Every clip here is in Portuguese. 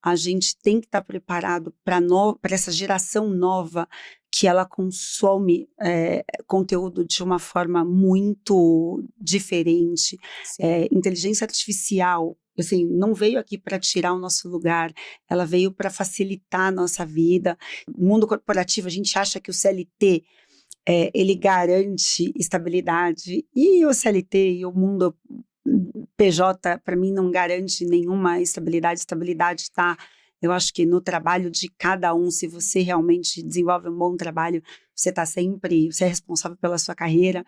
a gente tem que estar preparado para essa geração nova que ela consome conteúdo de uma forma muito diferente. Inteligência artificial, assim, não veio aqui para tirar o nosso lugar, ela veio para facilitar a nossa vida. No mundo corporativo, a gente acha que o CLT ele garante estabilidade, e o CLT e o mundo PJ, para mim, não garante nenhuma estabilidade. Estabilidade está, eu acho que no trabalho de cada um. Se você realmente desenvolve um bom trabalho, você é responsável pela sua carreira.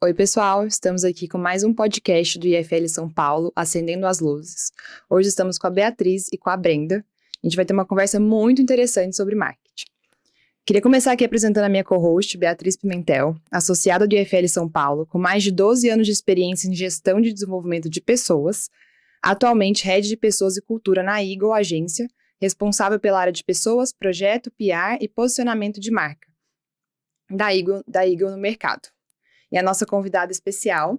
Oi, pessoal, estamos aqui com mais um podcast do IFL São Paulo, Acendendo as Luzes. Hoje estamos com a Beatriz e com a Brenda. A gente vai ter uma conversa muito interessante sobre marketing. Queria começar aqui apresentando a minha co-host, Beatriz Pimentel, associada do IFL São Paulo, com mais de 12 anos de experiência em gestão de desenvolvimento de pessoas, atualmente Head de Pessoas e Cultura na Eagle Agência, responsável pela área de pessoas, projeto, PR e posicionamento de marca da Eagle no mercado. E a nossa convidada especial,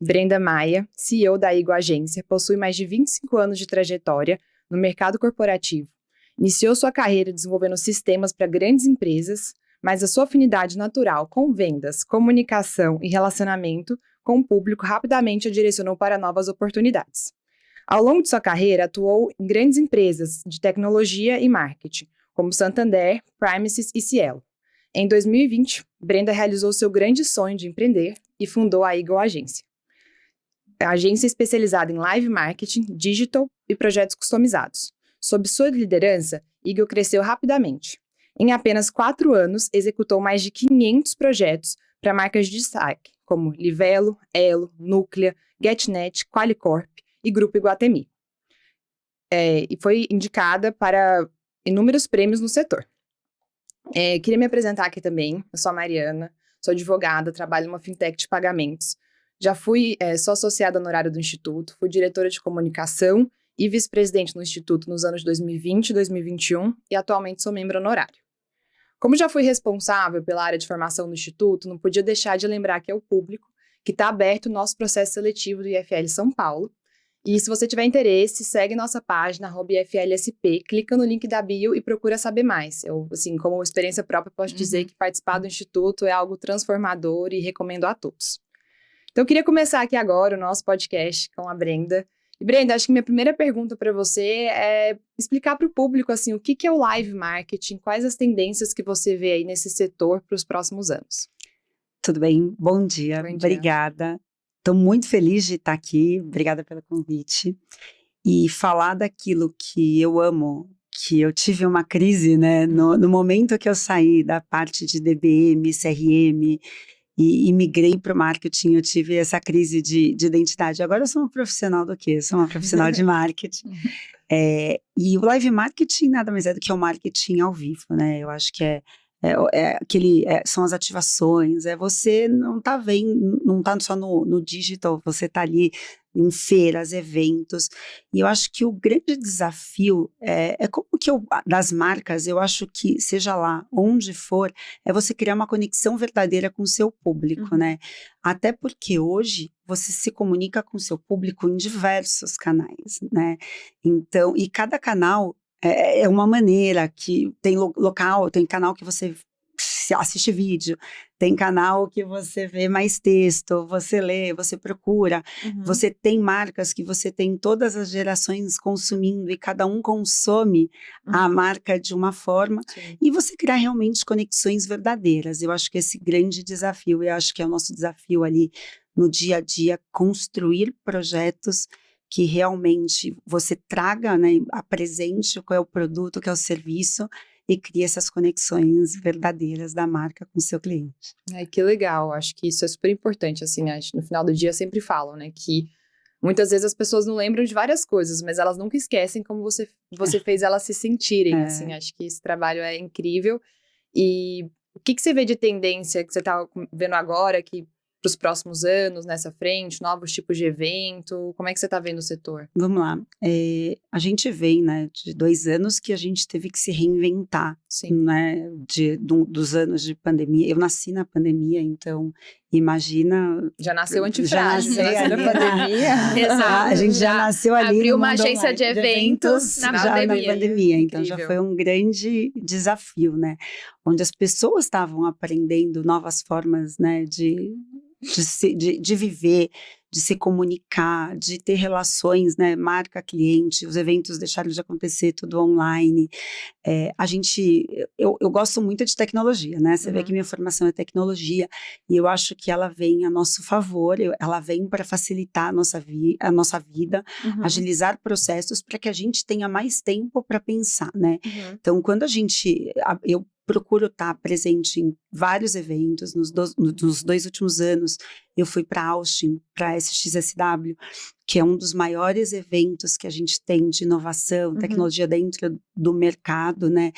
Brenda Maia, CEO da Eagle Agência, possui mais de 25 anos de trajetória no mercado corporativo. Iniciou sua carreira desenvolvendo sistemas para grandes empresas, mas a sua afinidade natural com vendas, comunicação e relacionamento com o público rapidamente a direcionou para novas oportunidades. Ao longo de sua carreira, atuou em grandes empresas de tecnologia e marketing, como Santander, Primesis e Cielo. Em 2020, Brenda realizou seu grande sonho de empreender e fundou a Eagle Agência. A agência especializada em live marketing, digital e projetos customizados. Sob sua liderança, Eagle cresceu rapidamente. Em apenas 4 anos, executou mais de 500 projetos para marcas de destaque, como Livelo, Elo, Núclea, GetNet, Qualicorp e Grupo Iguatemi. E foi indicada para inúmeros prêmios no setor. Queria me apresentar aqui também. Eu sou a Mariana, sou advogada, trabalho numa fintech de pagamentos. Já sou associada honorária do Instituto, fui diretora de comunicação e vice-presidente no Instituto nos anos de 2020 e 2021 e atualmente sou membro honorário. Como já fui responsável pela área de formação do Instituto, não podia deixar de lembrar que é o público que está aberto o nosso processo seletivo do IFL São Paulo. E se você tiver interesse, segue nossa página, @IFLSP, clica no link da bio e procura saber mais. Eu, assim, como experiência própria, posso dizer que participar do Instituto é algo transformador e recomendo a todos. Então, eu queria começar aqui agora o nosso podcast com a Brenda. E, Brenda, acho que minha primeira pergunta para você é explicar para o público, assim, o que é o live marketing, quais as tendências que você vê aí nesse setor para os próximos anos. Tudo bem? Bom dia. Obrigada. Estou muito feliz de estar aqui, obrigada pelo convite, e falar daquilo que eu amo, que eu tive uma crise, né, no momento que eu saí da parte de DBM, CRM, e migrei para o marketing. Eu tive essa crise de identidade. Agora eu sou uma profissional do quê? Eu sou uma profissional de marketing. E o live marketing nada mais é do que o marketing ao vivo, né? Eu acho que são as ativações, você não tá vendo, não tá só no digital, você tá ali em feiras, eventos, e eu acho que o grande desafio é como que das marcas, eu acho que seja lá onde for, é você criar uma conexão verdadeira com o seu público, né? Até porque hoje você se comunica com o seu público em diversos canais, né? Então, e cada canal é uma maneira que tem local, tem canal que você assiste vídeo, tem canal que você vê mais texto, você lê, você procura, você tem marcas que você tem todas as gerações consumindo e cada um consome a marca de uma forma. Sim. E você criar realmente conexões verdadeiras. Eu acho que esse grande desafio, eu acho que é o nosso desafio ali no dia a dia, construir projetos que realmente você traga, né, apresente qual é o produto, qual é o serviço e crie essas conexões verdadeiras da marca com o seu cliente. Que legal, acho que isso é super importante, assim, no final do dia sempre falam, né, que muitas vezes as pessoas não lembram de várias coisas, mas elas nunca esquecem como você fez elas se sentirem, assim. Acho que esse trabalho é incrível. E o que você vê de tendência que você tá vendo agora, que para os próximos anos, nessa frente, novos tipos de evento? Como é que você está vendo o setor? Vamos lá. A gente vem, né, de 2 anos que a gente teve que se reinventar, Sim. né, dos anos de pandemia. Eu nasci na pandemia, então imagina... Já nasceu Já antifrágil, nasci nasceu na ali, pandemia. Exato. A gente já nasceu ali Abriu no uma mundo agência online, de eventos na já pandemia. na pandemia. Então já Incrível. foi um grande desafio, né? Onde as pessoas estavam aprendendo novas formas, né, de viver, de se comunicar, de ter relações, né, marca-cliente. Os eventos deixaram de acontecer tudo online. Eu gosto muito de tecnologia, né? Você vê que minha formação é tecnologia e eu acho que ela vem a nosso favor, ela vem para facilitar a nossa vida, agilizar processos para que a gente tenha mais tempo para pensar, né? Então, quando eu procuro estar presente em vários eventos. Nos 2 últimos anos, eu fui para Austin, para a SXSW, que é um dos maiores eventos que a gente tem de inovação, tecnologia dentro do mercado, né?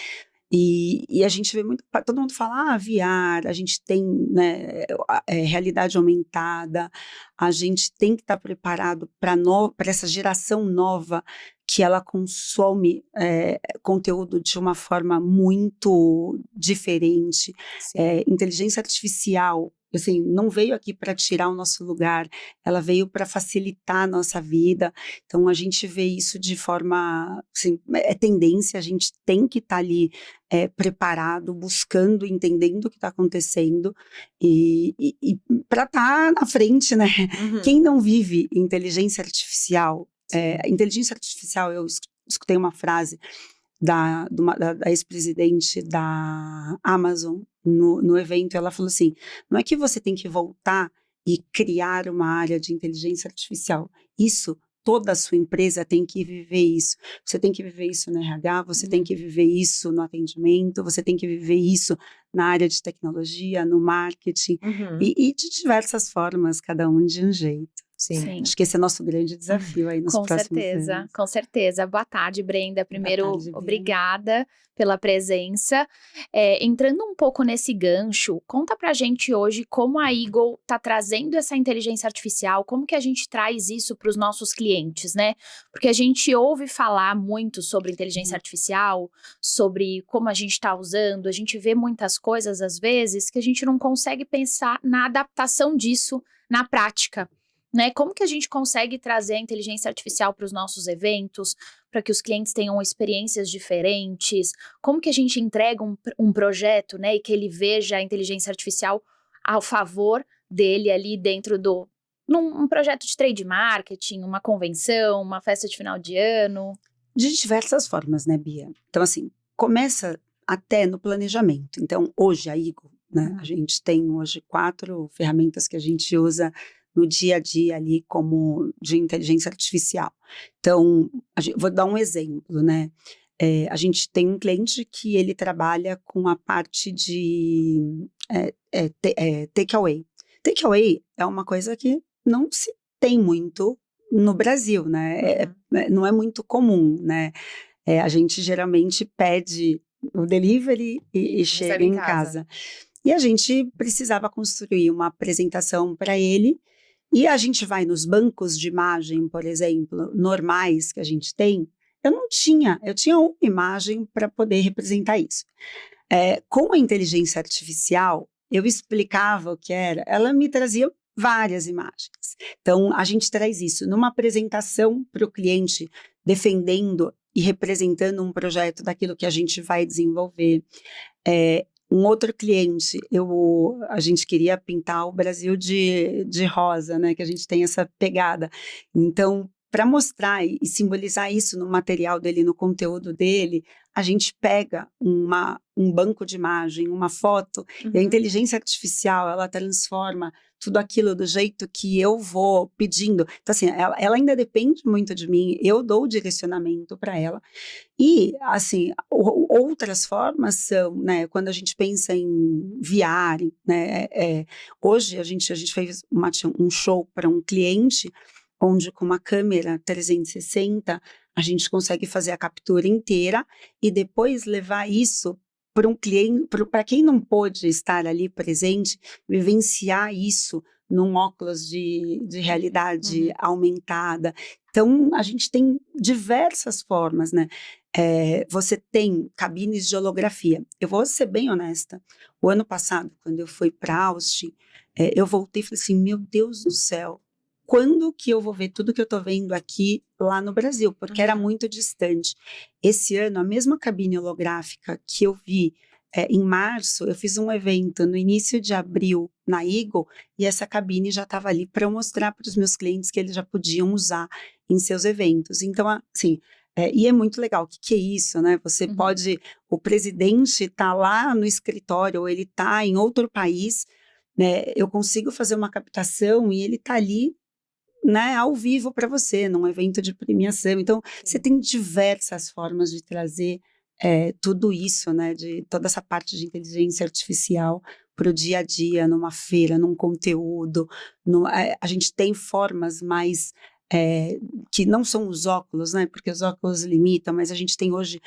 E a gente vê muito, todo mundo fala, VR, a gente tem, né, realidade aumentada, a gente tem que estar preparado para essa geração nova que ela consome conteúdo de uma forma muito diferente. Inteligência artificial, assim, não veio aqui para tirar o nosso lugar, ela veio para facilitar a nossa vida. Então a gente vê isso de forma, assim, é tendência, a gente tem que estar ali preparado, buscando, entendendo o que está acontecendo e para estar na frente, né? Quem não vive inteligência artificial? Inteligência artificial, eu escutei uma frase da ex-presidente da Amazon no evento. Ela falou assim: não é que você tem que voltar e criar uma área de inteligência artificial, toda a sua empresa tem que viver isso. Você tem que viver isso no RH, você tem que viver isso no atendimento, você tem que viver isso na área de tecnologia, no marketing, e de diversas formas, cada um de um jeito. Sim. Acho que esse é nosso grande desafio aí nos próximos anos. Com certeza. Boa tarde, Brenda. Primeiro, Boa tarde, Bia. obrigada pela presença. Entrando um pouco nesse gancho, conta pra gente hoje como a Eagle tá trazendo essa inteligência artificial, como que a gente traz isso para os nossos clientes, né? Porque a gente ouve falar muito sobre inteligência artificial, sobre como a gente está usando, a gente vê muitas coisas, às vezes, que a gente não consegue pensar na adaptação disso na prática. Né? Como que a gente consegue trazer a inteligência artificial para os nossos eventos, para que os clientes tenham experiências diferentes? Como que a gente entrega um projeto, né, e que ele veja a inteligência artificial ao favor dele ali dentro num projeto de trade marketing, uma convenção, uma festa de final de ano? De diversas formas, né, Bia? Então, assim, começa até no planejamento. Então, hoje, a Eagle, né, a gente tem hoje 4 ferramentas que a gente usa no dia a dia ali como de inteligência artificial. Então, vou dar um exemplo, né? A gente tem um cliente que ele trabalha com a parte de takeaway. Takeaway é uma coisa que não se tem muito no Brasil, né? Não é muito comum, né? A gente geralmente pede o delivery e chega em casa. E a gente precisava construir uma apresentação para ele. E a gente vai nos bancos de imagem, por exemplo, normais que a gente tem, eu tinha uma imagem para poder representar isso. Com a inteligência artificial, eu explicava o que era, ela me trazia várias imagens. Então, a gente traz isso numa apresentação para o cliente, defendendo e representando um projeto daquilo que a gente vai desenvolver. Um outro cliente, a gente queria pintar o Brasil de rosa, né? Que a gente tem essa pegada. Então, para mostrar e simbolizar isso no material dele, no conteúdo dele, a gente pega um banco de imagem, uma foto, e a inteligência artificial, ela transforma tudo aquilo do jeito que eu vou pedindo. Então, assim, ela ainda depende muito de mim, eu dou o direcionamento para ela. E, assim, outras formas são, né, quando a gente pensa em VR, né, hoje a gente fez um show para um cliente onde com uma câmera 360 a gente consegue fazer a captura inteira e depois levar isso para um cliente, para quem não pôde estar ali presente, vivenciar isso num óculos de realidade aumentada. Então, a gente tem diversas formas, né? Você tem cabines de holografia. Eu vou ser bem honesta. O ano passado, quando eu fui para Austin, eu voltei e falei assim, meu Deus do céu, quando que eu vou ver tudo que eu estou vendo aqui lá no Brasil? Porque era muito distante. Esse ano, a mesma cabine holográfica que eu vi em março, eu fiz um evento no início de abril na Eagle e essa cabine já estava ali para eu mostrar para os meus clientes que eles já podiam usar em seus eventos. Então, assim, e é muito legal. O que é isso, né? Você pode, o presidente está lá no escritório ou ele está em outro país, né? Eu consigo fazer uma captação e ele está ali, né, ao vivo para você, num evento de premiação. Então, você tem diversas formas de trazer tudo isso, né, de toda essa parte de inteligência artificial para o dia a dia, numa feira, num conteúdo. A gente tem formas mais que não são os óculos, né, porque os óculos limitam, mas a gente tem hoje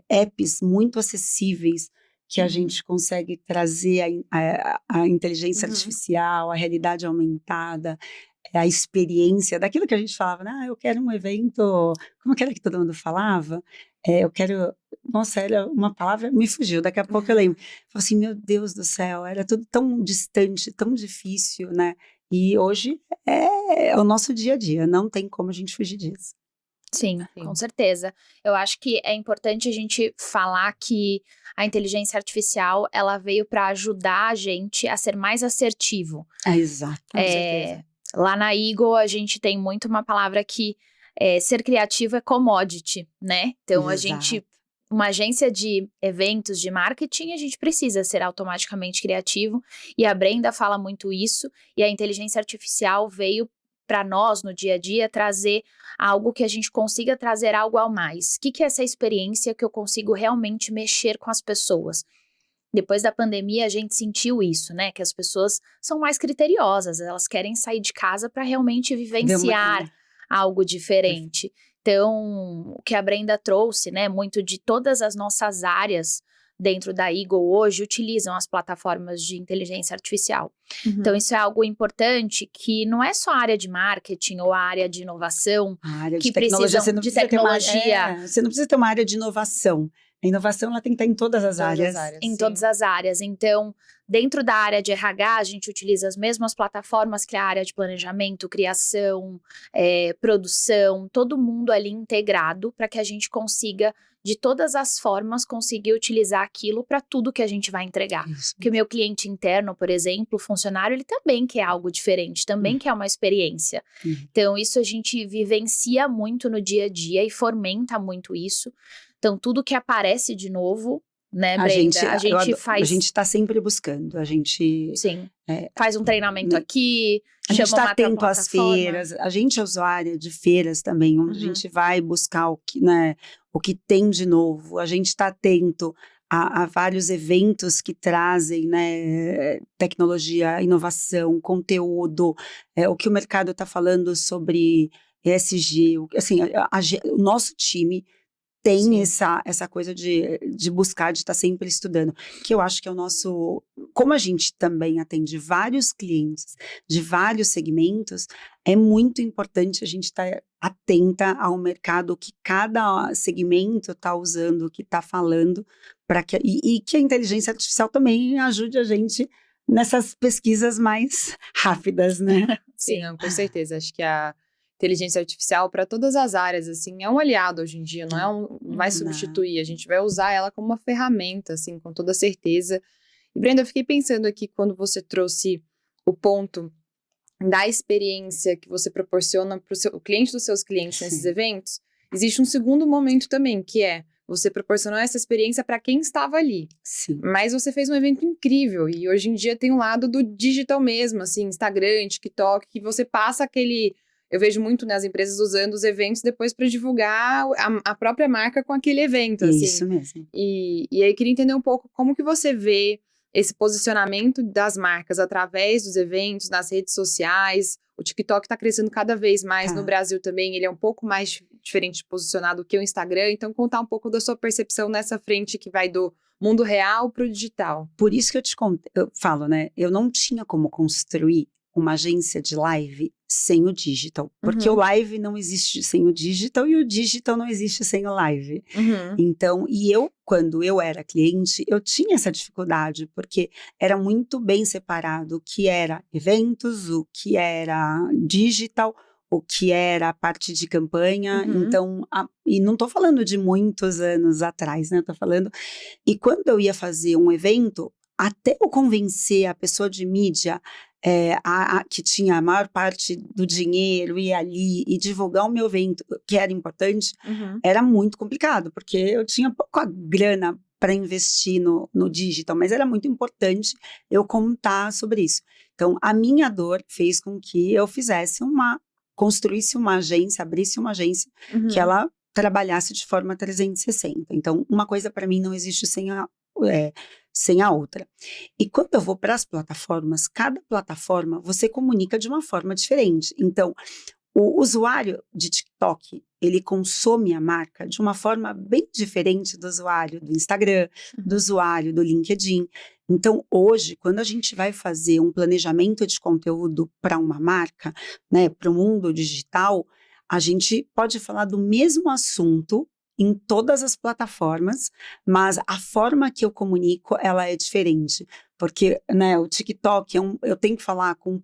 apps muito acessíveis que a gente consegue trazer a inteligência artificial, a realidade aumentada, a experiência daquilo que a gente falava, né? Eu quero um evento, como que era que todo mundo falava? Eu quero, nossa, era uma palavra, me fugiu, daqui a pouco eu lembro. Falei assim, meu Deus do céu, era tudo tão distante, tão difícil, né? E hoje é o nosso dia a dia, não tem como a gente fugir disso. Sim, com certeza. Eu acho que é importante a gente falar que a inteligência artificial, ela veio para ajudar a gente a ser mais assertivo. Exato, com certeza. Lá na Eagle, a gente tem muito uma palavra que ser criativo é commodity, né? Então, uma agência de eventos, de marketing, a gente precisa ser automaticamente criativo. E a Brenda fala muito isso. E a inteligência artificial veio para nós, no dia a dia, trazer algo que a gente consiga trazer algo ao mais. O que é essa experiência que eu consigo realmente mexer com as pessoas? Depois da pandemia, a gente sentiu isso, né? Que as pessoas são mais criteriosas, elas querem sair de casa para realmente vivenciar algo diferente. Então, o que a Brenda trouxe, né? Muito de todas as nossas áreas dentro da Eagle hoje utilizam as plataformas de inteligência artificial. Então, isso é algo importante que não é só a área de marketing ou a área de inovação a área que de tecnologia, precisam de tecnologia. Você não precisa ter uma área de inovação. A inovação ela tem que estar em todas as áreas. Em todas as áreas. Então, dentro da área de RH, a gente utiliza as mesmas plataformas que a área de planejamento, criação, produção, todo mundo ali integrado para que a gente consiga, de todas as formas, conseguir utilizar aquilo para tudo que a gente vai entregar. Isso. Porque o meu cliente interno, por exemplo, o funcionário, ele também quer algo diferente, também quer uma experiência. Então, isso a gente vivencia muito no dia a dia e fomenta muito isso. Então, tudo que aparece de novo, né, Brenda? A gente está sempre buscando, a gente... Sim, faz um treinamento aqui, a gente chama está atento às feiras, a gente é usuária de feiras também, onde a gente vai buscar o que tem de novo, a gente está atento a vários eventos que trazem, né, tecnologia, inovação, conteúdo, o que o mercado está falando sobre ESG, assim, o nosso time tem essa coisa de buscar, de estar sempre estudando, que eu acho que é o nosso... Como a gente também atende vários clientes de vários segmentos, é muito importante a gente estar atenta ao mercado, que cada segmento está usando, o que está falando, e que a inteligência artificial também ajude a gente nessas pesquisas mais rápidas, né? Sim, com certeza. Acho que a inteligência artificial para todas as áreas, assim, é um aliado hoje em dia, não vai substituir, a gente vai usar ela como uma ferramenta, assim, com toda certeza. E Brenda, eu fiquei pensando aqui quando você trouxe o ponto da experiência que você proporciona para o cliente dos seus clientes nesses eventos, existe um segundo momento também, que é você proporcionou essa experiência para quem estava ali. Sim. Mas você fez um evento incrível e hoje em dia tem um lado do digital mesmo, assim, Instagram, TikTok, que você passa aquele... Eu vejo muito, né, as empresas usando os eventos depois para divulgar a própria marca com aquele evento, assim. Isso mesmo. E aí eu queria entender um pouco como que você vê esse posicionamento das marcas através dos eventos, nas redes sociais, O TikTok está crescendo cada vez mais Tá. no Brasil também, ele é um pouco mais diferente posicionado que o Instagram, então contar um pouco da sua percepção nessa frente que vai do mundo real para o digital. Por isso que eu falo, né? Eu não tinha como construir uma agência de live sem o digital. Porque o live não existe sem o digital e o digital não existe sem o live. Então, quando eu era cliente, eu tinha essa dificuldade, porque era muito bem separado o que era eventos, o que era digital, o que era a parte de campanha. Então, e não estou falando de muitos anos atrás, né? Estou falando. E quando eu ia fazer um evento, até eu convencer a pessoa de mídia que tinha a maior parte do dinheiro, ir ali e divulgar o meu evento, que era importante, era muito complicado, porque eu tinha pouca grana para investir no digital, mas era muito importante eu contar sobre isso. Então, a minha dor fez com que eu construísse uma agência, abrisse uma agência, que ela trabalhasse de forma 360. Então, uma coisa para mim não existe sem a outra. E quando eu vou para as plataformas, cada plataforma você comunica de uma forma diferente. Então, o usuário de TikTok, ele consome a marca de uma forma bem diferente do usuário do Instagram, do usuário do LinkedIn. Então, hoje, quando a gente vai fazer um planejamento de conteúdo para uma marca, né, para o mundo digital, a gente pode falar do mesmo assunto em todas as plataformas, mas a forma que eu comunico, ela é diferente. Porque, né, o TikTok, eu tenho que falar com...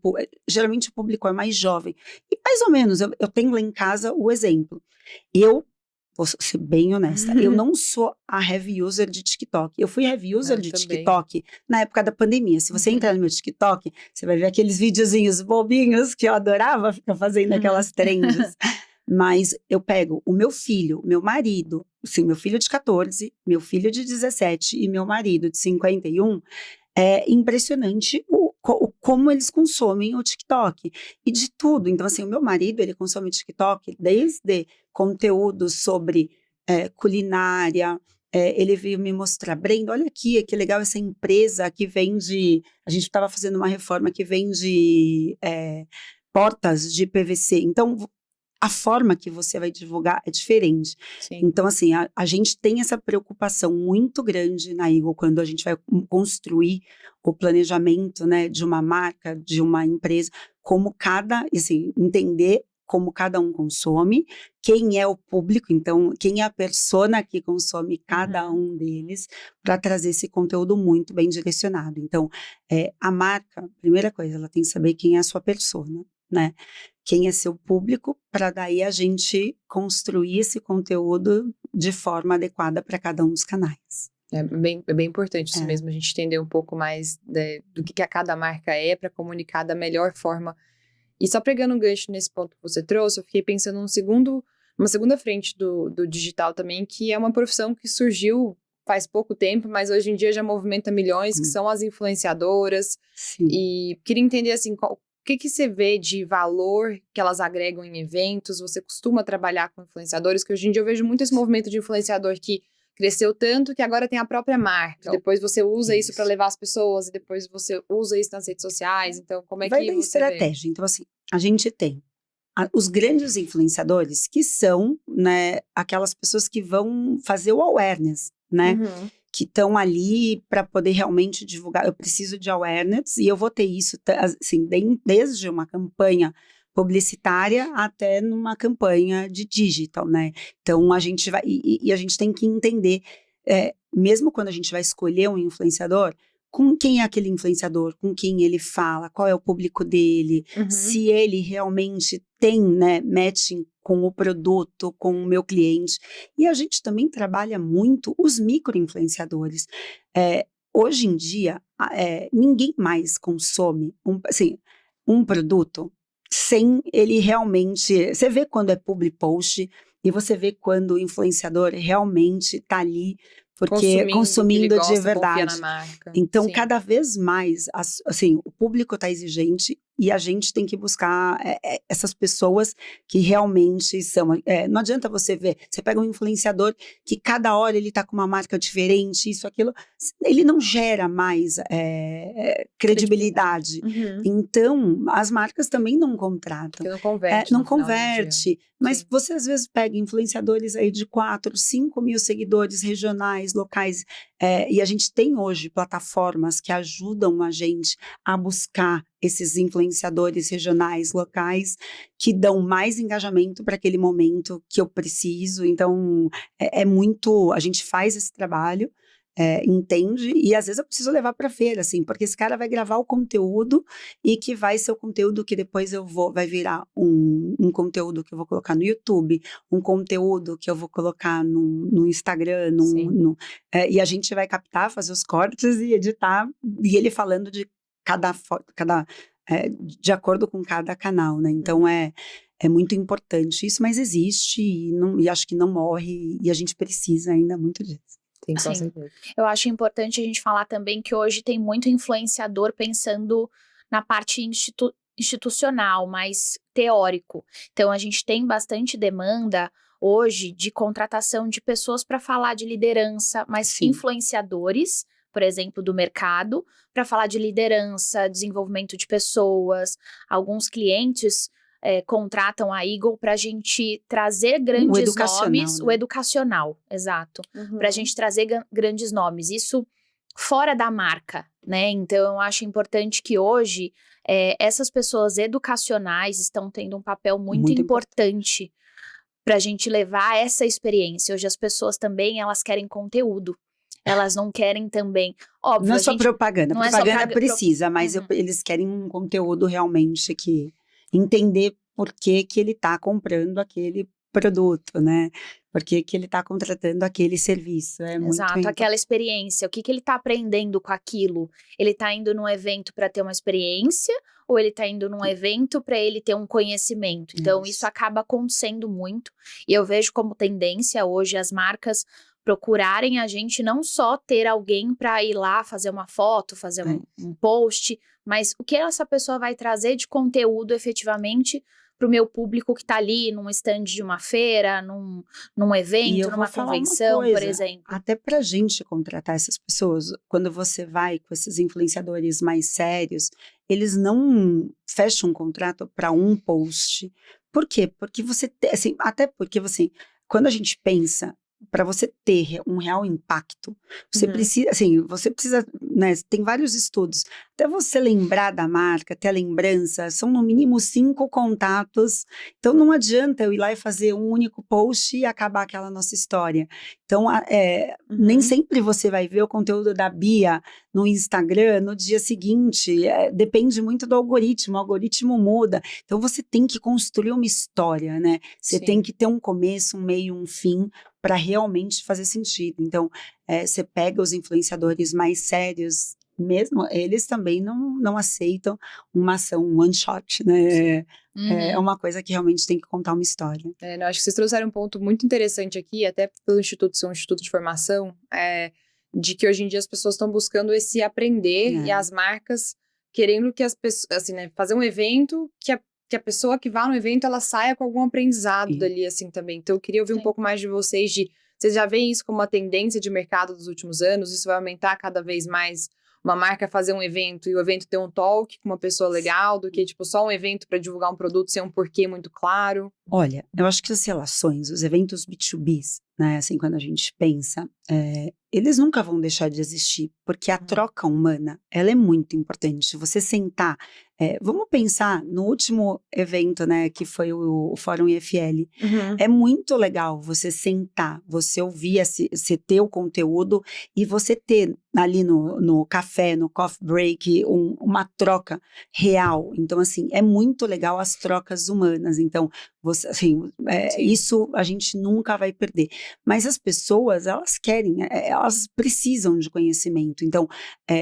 Geralmente o público é mais jovem. E mais ou menos, eu tenho lá em casa o exemplo. Eu, vou ser bem honesta, eu não sou a heavy user de TikTok. Eu fui heavy user de também. TikTok na época da pandemia. Se você entrar no meu TikTok, você vai ver aqueles videozinhos bobinhos que eu adorava ficar fazendo aquelas trends. Mas eu pego o meu filho, meu marido, sim, meu filho de 14, meu filho de 17 e meu marido de 51, é impressionante como eles consomem o TikTok. E de tudo. Então, assim, o meu marido, ele consome o TikTok desde conteúdos sobre culinária. Ele veio me mostrar, Brenda, olha aqui, que legal essa empresa que vende... A gente estava fazendo uma reforma que vende portas de PVC. Então, a forma que você vai divulgar é diferente. Sim. Então, assim, a gente tem essa preocupação muito grande na Eagle quando a gente vai construir o planejamento, né, de uma marca, de uma empresa, entender como cada um consome, quem é o público, então, quem é a persona que consome cada um deles, para trazer esse conteúdo muito bem direcionado. Então, a marca, primeira coisa, ela tem que saber quem é a sua persona, né? Quem é seu público, para daí a gente construir esse conteúdo de forma adequada para cada um dos canais. É bem importante isso mesmo, a gente entender um pouco mais do que a cada marca é para comunicar da melhor forma. E só pegando um gancho nesse ponto que você trouxe, eu fiquei pensando numa segunda frente do digital também, que é uma profissão que surgiu faz pouco tempo, mas hoje em dia já movimenta milhões, que são as influenciadoras. Sim. E queria entender assim, o que você vê de valor que elas agregam em eventos? Você costuma trabalhar com influenciadores? Que hoje em dia eu vejo muito esse movimento de influenciador que cresceu tanto que agora tem a própria marca. Depois você usa isso para levar as pessoas e depois você usa isso nas redes sociais. Então, como é Vai que da você estratégia. Então, assim, a gente tem os grandes influenciadores, que são, né, aquelas pessoas que vão fazer o awareness, né? Que estão ali para poder realmente divulgar. Eu preciso de awareness e eu vou ter isso, assim, desde uma campanha publicitária até numa campanha de digital, né? Então, a gente vai... E a gente tem que entender, mesmo quando a gente vai escolher um influenciador, com quem é aquele influenciador, com quem ele fala, qual é o público dele, se ele realmente tem, né, matching com o produto, com o meu cliente. E a gente também trabalha muito os micro-influenciadores. Hoje em dia, ninguém mais consome um produto sem ele realmente... Você vê quando é public post e você vê quando o influenciador realmente está ali porque consumindo de verdade. Na marca. Então, Sim. cada vez mais, assim, o público está exigente e a gente tem que buscar essas pessoas que realmente são. Não adianta você ver, você pega um influenciador que cada hora ele está com uma marca diferente, isso, aquilo, ele não gera mais credibilidade. Uhum. Então, as marcas também não contratam. Porque não converte. Não no final do dia. converte, mas Sim. você às vezes pega influenciadores aí de 4, 5 mil seguidores regionais, locais, e a gente tem hoje plataformas que ajudam a gente a buscar esses influenciadores regionais, locais, que dão mais engajamento para aquele momento que eu preciso. Então, muito, a gente faz esse trabalho, entende, e às vezes eu preciso levar para feira, assim, porque esse cara vai gravar o conteúdo e que vai ser o conteúdo que depois vai virar um conteúdo que eu vou colocar no YouTube, um conteúdo que eu vou colocar no Instagram, e a gente vai captar, fazer os cortes e editar, e ele falando de de acordo com cada canal, né? Então é muito importante isso, mas existe e acho que não morre, e a gente precisa ainda muito disso. Sim, com Sim. certeza. Eu acho importante a gente falar também que hoje tem muito influenciador pensando na parte institucional, mais teórico. Então, a gente tem bastante demanda hoje de contratação de pessoas para falar de liderança, mas Sim. influenciadores, por exemplo, do mercado, para falar de liderança, desenvolvimento de pessoas. Alguns clientes contratam a Eagle para a gente trazer grandes nomes, né? o educacional, exato, para a gente trazer grandes nomes, isso fora da marca, né? Então eu acho importante que hoje essas pessoas educacionais estão tendo um papel muito importante para a gente levar essa experiência. Hoje as pessoas também, elas querem conteúdo. Elas não querem também, óbvio. Não é só propaganda, não propaganda precisa, mas eles querem um conteúdo realmente que entender por que ele está comprando aquele produto, né? Por que ele está contratando aquele serviço. Exato, aquela experiência, o que ele está aprendendo com aquilo? Ele está indo num evento para ter uma experiência ou ele está indo num evento para ele ter um conhecimento? Então, isso acaba acontecendo muito, e eu vejo como tendência hoje as marcas procurarem a gente não só ter alguém para ir lá fazer uma foto, fazer um post, mas o que essa pessoa vai trazer de conteúdo efetivamente para o meu público que está ali num stand de uma feira, num evento, numa convenção, por exemplo. Até para a gente contratar essas pessoas, quando você vai com esses influenciadores mais sérios, eles não fecham um contrato para um post. Por quê? Porque quando a gente pensa, para você ter um real impacto, você precisa, né, tem vários estudos, até você lembrar da marca, ter a lembrança, são no mínimo 5 contatos, então não adianta eu ir lá e fazer um único post e acabar aquela nossa história. Então, nem sempre você vai ver o conteúdo da Bia no Instagram no dia seguinte, depende muito do algoritmo, o algoritmo muda, então você tem que construir uma história, né? Você tem que ter um começo, um meio, um fim, para realmente fazer sentido. Então, você pega os influenciadores mais sérios, mesmo eles também não aceitam uma ação one shot, né? É uma coisa que realmente tem que contar uma história. Eu acho que vocês trouxeram um ponto muito interessante aqui, até pelo Instituto ser um instituto de formação, de que hoje em dia as pessoas estão buscando esse aprender e as marcas querendo que as pessoas, assim, né, fazer um evento que a pessoa que vá no evento, ela saia com algum aprendizado dali, assim, também. Então, eu queria ouvir um pouco mais de vocês, vocês já veem isso como uma tendência de mercado dos últimos anos? Isso vai aumentar cada vez mais uma marca fazer um evento e o evento ter um talk com uma pessoa legal, do que, tipo, só um evento para divulgar um produto sem um porquê muito claro? Olha, eu acho que as relações, os eventos B2Bs, né, assim, quando a gente pensa, eles nunca vão deixar de existir, porque a troca humana, ela é muito importante. Você sentar, vamos pensar no último evento, né, que foi o Fórum IFL. É muito legal você sentar, você ouvir, você ter o conteúdo e você ter ali no café, no coffee break, uma troca real. Então, assim, é muito legal as trocas humanas. Então, isso a gente nunca vai perder. Mas as pessoas, elas querem, elas precisam de conhecimento. Então,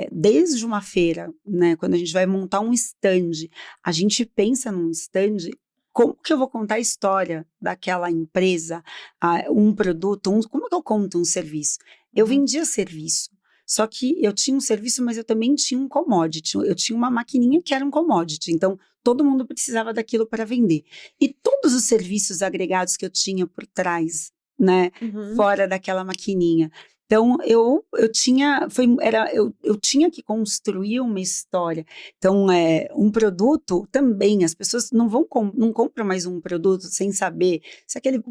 desde uma feira, né, quando a gente vai montar um stand, a gente pensa num stand, como que eu vou contar a história daquela empresa, um produto, como que eu conto um serviço? Eu vendia serviço. Só que eu tinha um serviço, mas eu também tinha um commodity. Eu tinha uma maquininha que era um commodity. Então, todo mundo precisava daquilo para vender. E todos os serviços agregados que eu tinha por trás, né, fora daquela maquininha. Então, eu tinha que construir uma história. Então, um produto também, as pessoas não compram mais um produto sem saber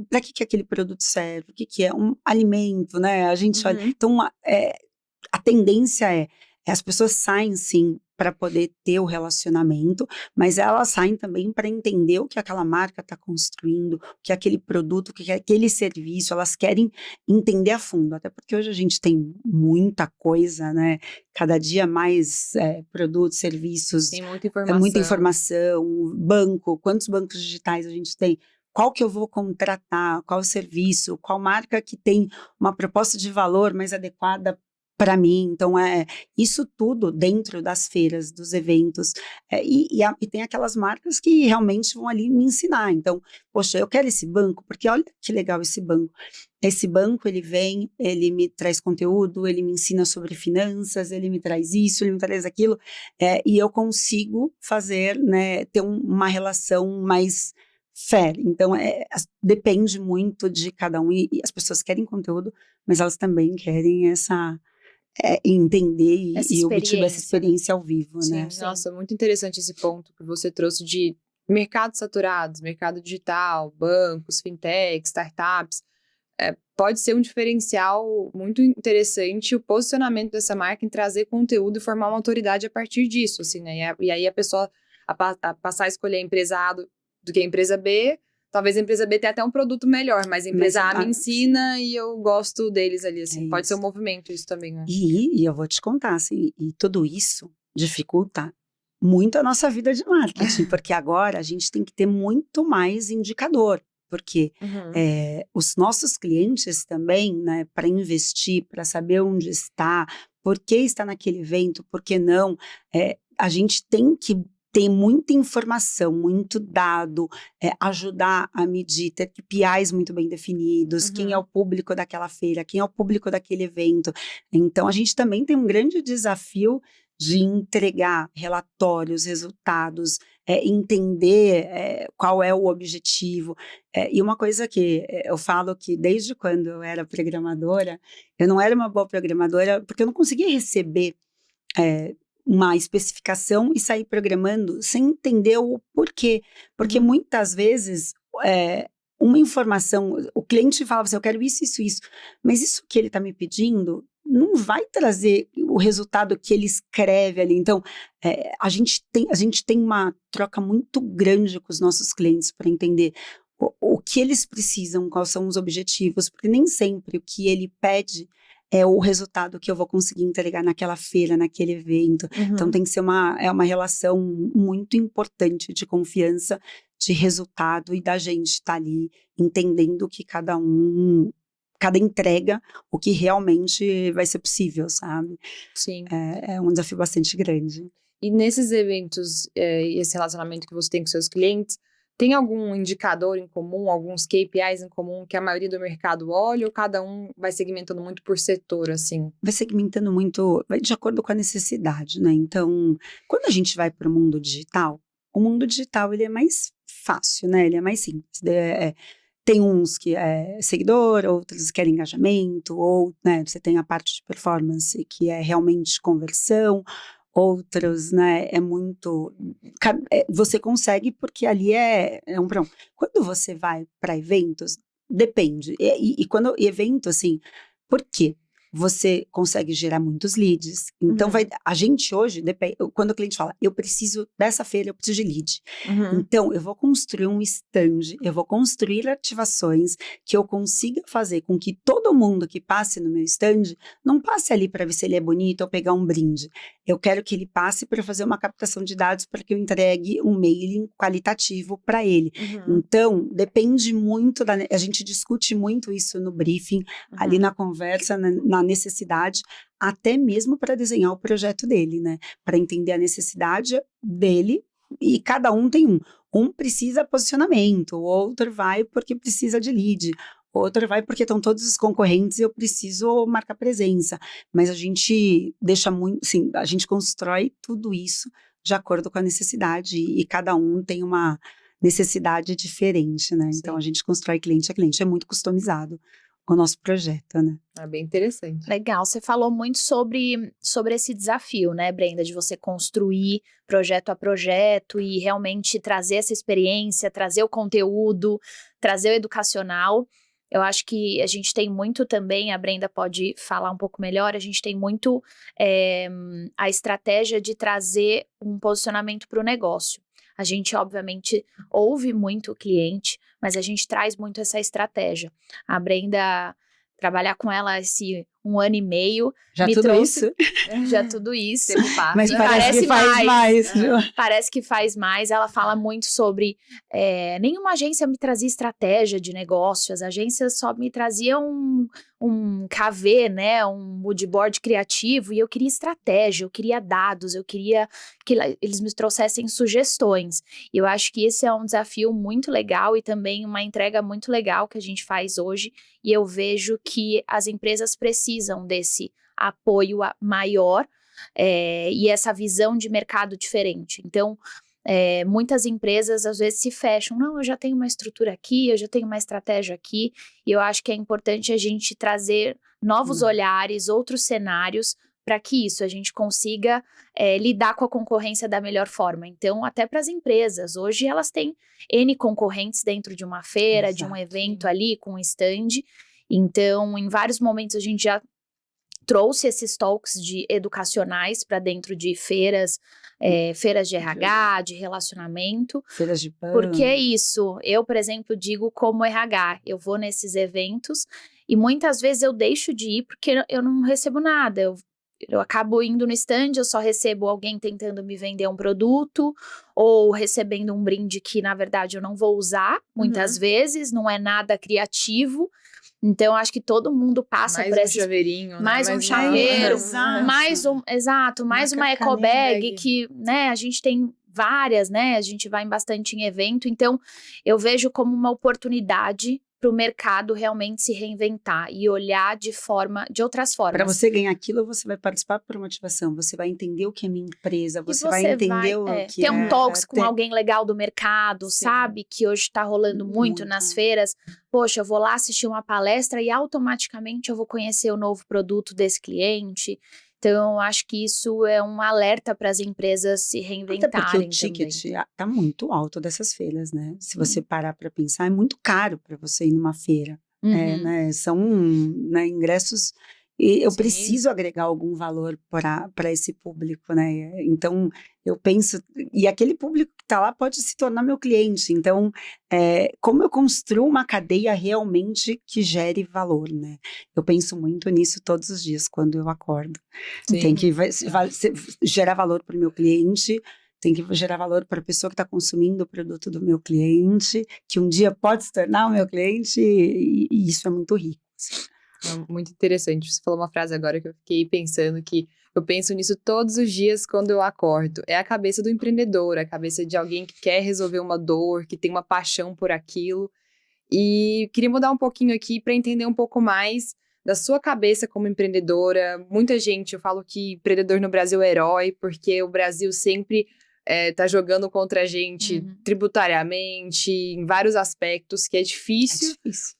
para que aquele produto serve, o que é um alimento, né? A gente olha. Então, a tendência as pessoas saem, sim, para poder ter o relacionamento, mas elas saem também para entender o que aquela marca está construindo, o que aquele produto, o que aquele serviço, elas querem entender a fundo, até porque hoje a gente tem muita coisa, né? Cada dia mais produtos, serviços, Tem muita informação. Muita informação, banco, quantos bancos digitais a gente tem? Qual que eu vou contratar, qual serviço, qual marca que tem uma proposta de valor mais adequada para mim. Então, isso tudo dentro das feiras, dos eventos, e tem aquelas marcas que realmente vão ali me ensinar. Então, poxa, eu quero esse banco, porque olha que legal esse banco. Esse banco, ele vem, ele me traz conteúdo, ele me ensina sobre finanças, ele me traz isso, ele me traz aquilo, e eu consigo fazer, né, ter uma relação mais fair. Então, depende muito de cada um, e as pessoas querem conteúdo, mas elas também querem entender e obter essa experiência ao vivo, Sim, né? Nossa, muito interessante esse ponto que você trouxe de mercados saturados, mercado digital, bancos, fintechs, startups. Pode ser um diferencial muito interessante o posicionamento dessa marca em trazer conteúdo e formar uma autoridade a partir disso, assim, né? E aí a pessoa a passar a escolher a empresa A do que a empresa B. Talvez a empresa B tenha até um produto melhor, mas a empresa A me ensina e eu gosto deles ali, assim. Pode ser um movimento isso também, né? E eu vou te contar, assim, e tudo isso dificulta muito a nossa vida de marketing, porque agora a gente tem que ter muito mais indicador, porque os nossos clientes também, né, para investir, para saber onde está, por que está naquele evento, por que não, a gente tem que ter muita informação, muito dado, ajudar a medir, ter KPIs muito bem definidos, quem é o público daquela feira, quem é o público daquele evento. Então, a gente também tem um grande desafio de entregar relatórios, resultados, entender qual é o objetivo. E uma coisa que eu falo que desde quando eu era programadora, eu não era uma boa programadora porque eu não conseguia receber uma especificação e sair programando sem entender o porquê. Porque muitas vezes uma informação, o cliente falava assim, eu quero isso, isso, isso, mas isso que ele está me pedindo não vai trazer o resultado que ele escreve ali. Então, a gente tem uma troca muito grande com os nossos clientes para entender o que eles precisam, quais são os objetivos, porque nem sempre o que ele pede é o resultado que eu vou conseguir entregar naquela feira, naquele evento. Então, tem que ser uma relação muito importante de confiança, de resultado, e da gente estar ali entendendo que cada entrega, o que realmente vai ser possível, sabe? Sim. É um desafio bastante grande. E nesses eventos, e esse relacionamento que você tem com seus clientes, tem algum indicador em comum, alguns KPIs em comum que a maioria do mercado olha, ou cada um vai segmentando muito por setor, assim? Vai segmentando muito, vai de acordo com a necessidade, né? Então, quando a gente vai para o mundo digital ele é mais fácil, né? Ele é mais simples. Tem uns que é seguidor, outros querem engajamento, ou, né, você tem a parte de performance que é realmente conversão, outros, né, você consegue porque ali é um pronto. Quando você vai para eventos, depende, e quando evento, assim, por quê? Você consegue gerar muitos leads, então a gente hoje, quando o cliente fala, eu preciso dessa feira, eu preciso de lead, então eu vou construir um stand, eu vou construir ativações que eu consiga fazer com que todo mundo que passe no meu stand, não passe ali para ver se ele é bonito ou pegar um brinde, eu quero que ele passe para fazer uma captação de dados para que eu entregue um mailing qualitativo para ele. Então, depende muito, a gente discute muito isso no briefing, ali na conversa, na necessidade, até mesmo para desenhar o projeto dele, né? Para entender a necessidade dele, e cada um tem um precisa posicionamento, o outro vai porque precisa de lead, outra vai porque estão todos os concorrentes e eu preciso marcar presença. Mas a gente deixa muito, assim, a gente constrói tudo isso de acordo com a necessidade e cada um tem uma necessidade diferente, né? Então a gente constrói cliente a cliente, é muito customizado o nosso projeto, né? É bem interessante. Legal, você falou muito sobre esse desafio, né, Brenda, de você construir projeto a projeto e realmente trazer essa experiência, trazer o conteúdo, trazer o educacional. Eu acho que a gente tem muito também, a Brenda pode falar um pouco melhor, a gente tem muito a estratégia de trazer um posicionamento para o negócio. A gente, obviamente, ouve muito o cliente, mas a gente traz muito essa estratégia. A Brenda, trabalhar com ela esse 1 ano e meio, Já me tudo trouxe, isso? já tudo isso. Mas E parece que faz mais. Viu? Parece que faz mais. Ela fala muito sobre nenhuma agência me trazia estratégia de negócio, as agências só me traziam um KV, né, um moodboard criativo, e eu queria estratégia, eu queria dados, eu queria que eles me trouxessem sugestões. E eu acho que esse é um desafio muito legal e também uma entrega muito legal que a gente faz hoje, e eu vejo que as empresas precisam desse apoio maior e essa visão de mercado diferente. Então, muitas empresas às vezes se fecham, não, eu já tenho uma estrutura aqui, eu já tenho uma estratégia aqui, e eu acho que é importante a gente trazer novos olhares, outros cenários, para que a gente consiga lidar com a concorrência da melhor forma. Então, até para as empresas, hoje elas têm N concorrentes dentro de uma feira, Exato. de um evento ali, com um stand. Então, em vários momentos a gente já trouxe esses talks educacionais para dentro de feiras, feiras de RH, de relacionamento. Feiras de pano. Porque é isso, eu, por exemplo, digo como RH, eu vou nesses eventos e muitas vezes eu deixo de ir porque eu não recebo nada, eu acabo indo no stand, eu só recebo alguém tentando me vender um produto ou recebendo um brinde que, na verdade, eu não vou usar, muitas vezes, não é nada criativo. Então, acho que todo mundo passa por esses... Chaveirinho, né? Mais um chaveiro, Exato. mais uma eco bag que, né, a gente tem várias, né, a gente vai bastante em evento, então eu vejo como uma oportunidade para o mercado realmente se reinventar e olhar de outras formas. Para você ganhar aquilo, você vai participar por motivação, você vai entender o que é minha empresa, você vai entender o que ter um talks com alguém legal do mercado, Sim. sabe? Que hoje está rolando muito nas feiras. Poxa, eu vou lá assistir uma palestra e automaticamente eu vou conhecer o novo produto desse cliente. Então, eu acho que isso é um alerta para as empresas se reinventarem. Até porque o ticket está muito alto dessas feiras, né? Se você parar para pensar, é muito caro para você ir numa feira. Né? São ingressos... E eu preciso agregar algum valor para esse público, né? Então, eu penso... E aquele público que está lá pode se tornar meu cliente. Então, como eu construo uma cadeia realmente que gere valor, né? Eu penso muito nisso todos os dias, quando eu acordo. Sim. Tem que gerar valor para o meu cliente, tem que gerar valor para a pessoa que está consumindo o produto do meu cliente, que um dia pode se tornar o meu cliente, e isso é muito rico. Muito interessante. Você falou uma frase agora que eu fiquei pensando que eu penso nisso todos os dias quando eu acordo. É a cabeça do empreendedor, a cabeça de alguém que quer resolver uma dor, que tem uma paixão por aquilo. E queria mudar um pouquinho aqui para entender um pouco mais da sua cabeça como empreendedora. Muita gente, eu falo que empreendedor no Brasil é herói, porque o Brasil sempre tá jogando contra a gente tributariamente, em vários aspectos, que é difícil. É difícil.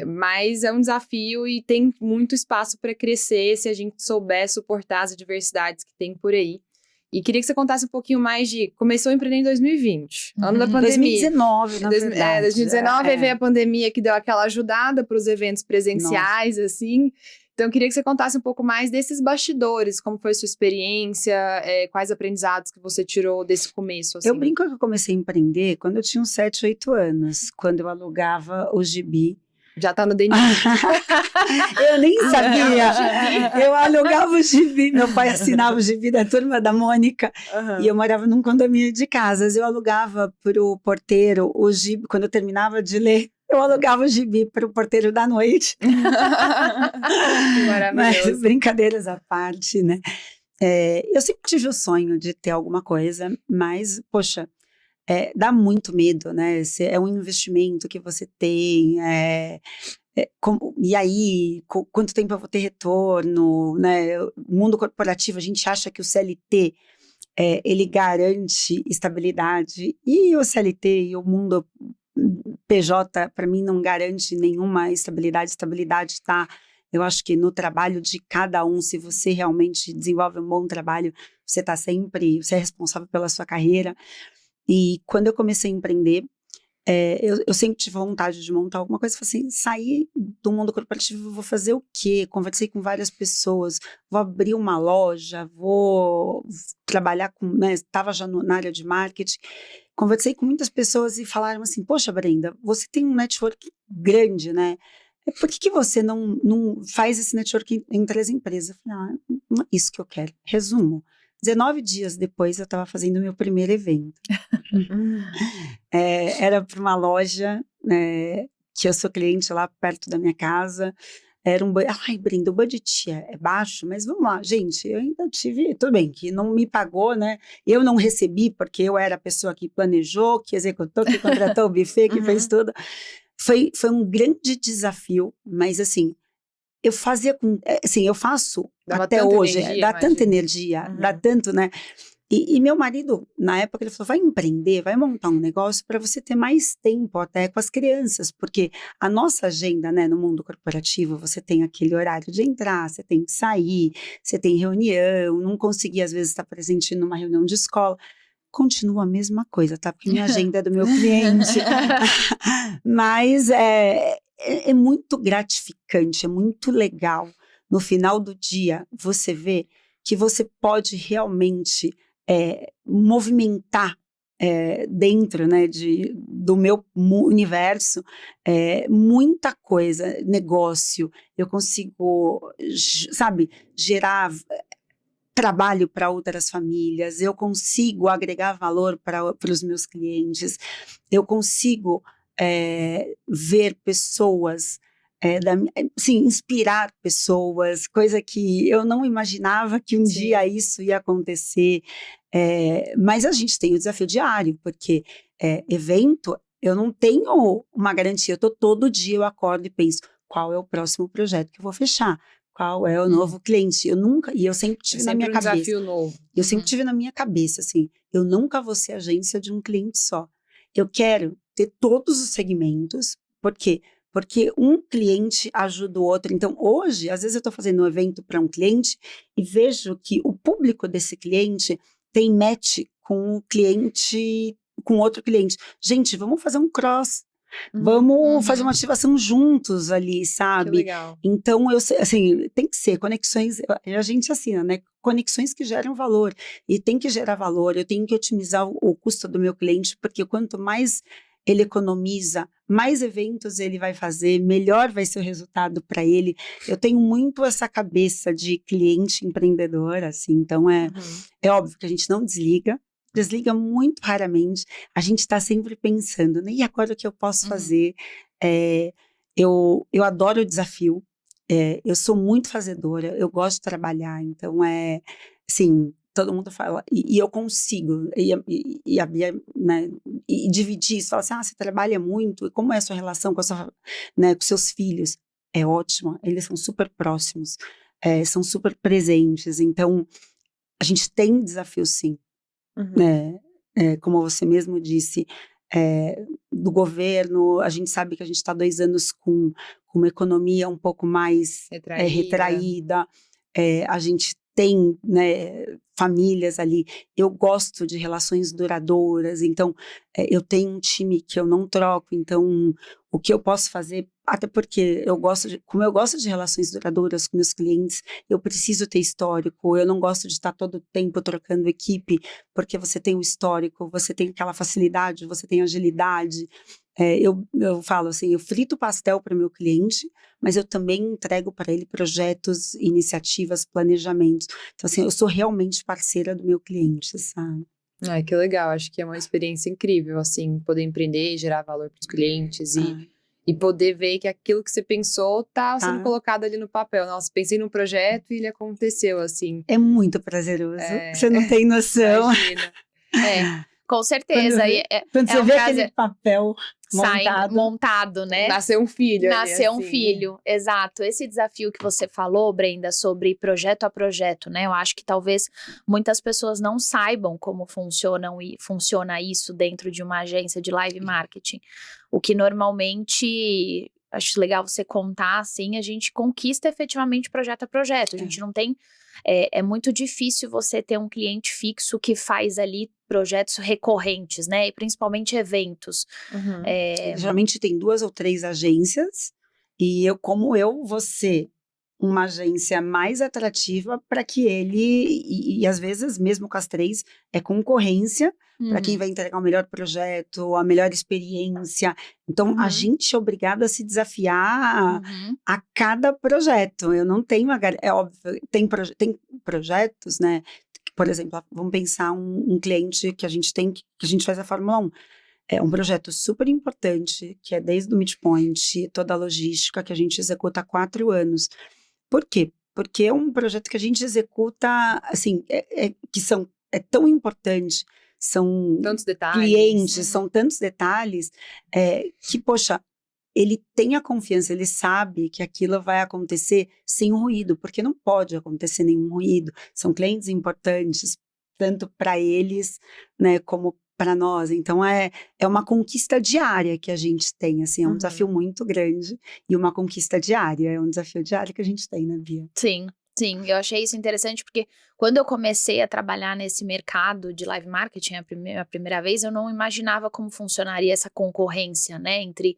Mas é um desafio e tem muito espaço para crescer se a gente souber suportar as adversidades que tem por aí. E queria que você contasse um pouquinho mais de... Começou a empreender em 2020, ano da pandemia. 2019, na verdade. 2019, aí veio a pandemia que deu aquela ajudada para os eventos presenciais, assim. Então, eu queria que você contasse um pouco mais desses bastidores, como foi a sua experiência, quais aprendizados que você tirou desse começo, assim. Eu brinco que eu comecei a empreender quando eu tinha uns 7, 8 anos, quando eu alugava o gibi. Já tá no DNA. Eu nem sabia. Eu alugava o gibi. Meu pai assinava o gibi da Turma da Mônica. E eu morava num condomínio de casas. Eu alugava pro porteiro o gibi. Quando eu terminava de ler, eu alugava o gibi pro porteiro da noite. Maravilhoso. Mas brincadeiras à parte, né? Eu sempre tive o sonho de ter alguma coisa, mas, poxa, dá muito medo, né? É um investimento que você tem, e aí, quanto tempo eu vou ter retorno, né? O mundo corporativo, a gente acha que o CLT, ele garante estabilidade, e o CLT e o mundo PJ, para mim, não garante nenhuma estabilidade. Estabilidade está, eu acho que no trabalho de cada um, se você realmente desenvolve um bom trabalho, você é responsável pela sua carreira. E quando eu comecei a empreender, eu sempre tive vontade de montar alguma coisa, falei assim, sair do mundo corporativo, vou fazer o quê? Conversei com várias pessoas, vou abrir uma loja, vou trabalhar com, né, estava já na área de marketing, conversei com muitas pessoas e falaram assim, poxa, Brenda, você tem um network grande, né? Por que você não faz esse network entre as empresas? Eu falei, não é isso que eu quero. Resumo, 19 dias depois eu estava fazendo o meu primeiro evento. Era para uma loja, que eu sou cliente lá perto da minha casa. Era ai, Brenda, o budget é baixo, mas vamos lá, gente, eu ainda tive, tudo bem, que não me pagou, né? Eu não recebi, porque eu era a pessoa que planejou, que executou, que contratou o buffet, que fez tudo. Foi um grande desafio, mas assim, eu faço Dava até tanta hoje, energia, dá tanta imagino. energia, dá tanto, né? E meu marido, na época, ele falou, vai empreender, vai montar um negócio para você ter mais tempo até com as crianças, porque a nossa agenda, né, no mundo corporativo, você tem aquele horário de entrar, você tem que sair, você tem reunião, não conseguir às vezes estar presente numa reunião de escola, continua a mesma coisa, tá? Porque minha agenda é do meu cliente, mas é muito gratificante, é muito legal, no final do dia, você vê que você pode realmente movimentar dentro, né, do meu universo muita coisa, negócio, eu consigo, sabe, gerar trabalho para outras famílias, eu consigo agregar valor para os meus clientes, eu consigo ver pessoas, inspirar pessoas, coisa que eu não imaginava que um dia isso ia acontecer, mas a gente tem o desafio diário, porque evento, eu não tenho uma garantia, todo dia eu acordo e penso, qual é o próximo projeto que eu vou fechar? Qual é o novo cliente? Eu sempre tive na minha cabeça. Desafio novo. Eu sempre tive na minha cabeça, assim, eu nunca vou ser agência de um cliente só. Eu quero ter todos os segmentos, por quê? Porque um cliente ajuda o outro. Então, hoje, às vezes eu estou fazendo um evento para um cliente e vejo que o público desse cliente tem match com o cliente, com outro cliente. Gente, vamos fazer um cross. Vamos fazer uma ativação juntos ali, sabe? Que legal. Então, eu sei, assim, tem que ser conexões, a gente assina, né? Conexões que geram valor, e tem que gerar valor, eu tenho que otimizar o custo do meu cliente, porque quanto mais ele economiza, mais eventos ele vai fazer, melhor vai ser o resultado para ele. Eu tenho muito essa cabeça de cliente empreendedor, assim, então é óbvio que a gente não desliga muito raramente, a gente está sempre pensando, né? E agora o que eu posso fazer? Eu adoro o desafio, eu sou muito fazedora, eu gosto de trabalhar, então assim, todo mundo fala, e eu consigo, e a Bia, né, e dividir isso, falar assim, você trabalha muito, e como é a sua relação com né, com seus filhos? É ótima, eles são super próximos, são super presentes, então a gente tem desafio sim, como você mesmo disse, do governo, a gente sabe que a gente está 2 anos com uma economia um pouco mais retraída, a gente tem, né, famílias ali, eu gosto de relações duradouras, então eu tenho um time que eu não troco, então o que eu posso fazer, até porque como eu gosto de relações duradouras com meus clientes, eu preciso ter histórico, eu não gosto de estar todo o tempo trocando equipe, porque você tem um histórico, você tem aquela facilidade, você tem agilidade. Eu falo assim, eu frito pastel para o meu cliente, mas eu também entrego para ele projetos, iniciativas, planejamentos. Então, assim, eu sou realmente parceira do meu cliente, sabe? Ai, que legal, acho que é uma experiência incrível, assim, poder empreender e gerar valor para os clientes e poder ver que aquilo que você pensou tá sendo colocado ali no papel. Nossa, pensei num projeto e ele aconteceu, assim. É muito prazeroso, você não tem noção. Imagina. Com certeza. Quando você um vê caso- aquele papel montado, né? Nasceu um filho. Nasceu ali, um assim. filho, exato. Esse desafio que você falou, Brenda, sobre projeto a projeto, né? Eu acho que talvez muitas pessoas não saibam como funciona isso dentro de uma agência de live marketing. O que normalmente, acho legal você contar, assim, a gente conquista efetivamente projeto a projeto. A gente não tem... É muito difícil você ter um cliente fixo que faz ali projetos recorrentes, né? E principalmente eventos. Uhum. Geralmente tem 2 ou 3 agências, e vou ser uma agência mais atrativa para que e às vezes, mesmo com as 3, é concorrência para quem vai entregar o melhor projeto, a melhor experiência. Então, a gente é obrigado a se desafiar a cada projeto. Eu não tenho, é óbvio, tem projetos, né? Por exemplo, vamos pensar um cliente que a gente tem, que a gente faz a Fórmula 1. É um projeto super importante, que é desde o midpoint, toda a logística, que a gente executa há 4 anos. Por quê? Porque é um projeto que a gente executa, assim, é tão importante, são Tantos detalhes. clientes, são tantos detalhes, que, poxa, ele tem a confiança, ele sabe que aquilo vai acontecer sem ruído, porque não pode acontecer nenhum ruído. São clientes importantes, tanto para eles, né, como para nós. Então, é uma conquista diária que a gente tem, assim, é um desafio muito grande e uma conquista diária, é um desafio diário que a gente tem, né, Bia? Sim, eu achei isso interessante porque quando eu comecei a trabalhar nesse mercado de live marketing a primeira vez, eu não imaginava como funcionaria essa concorrência, né, entre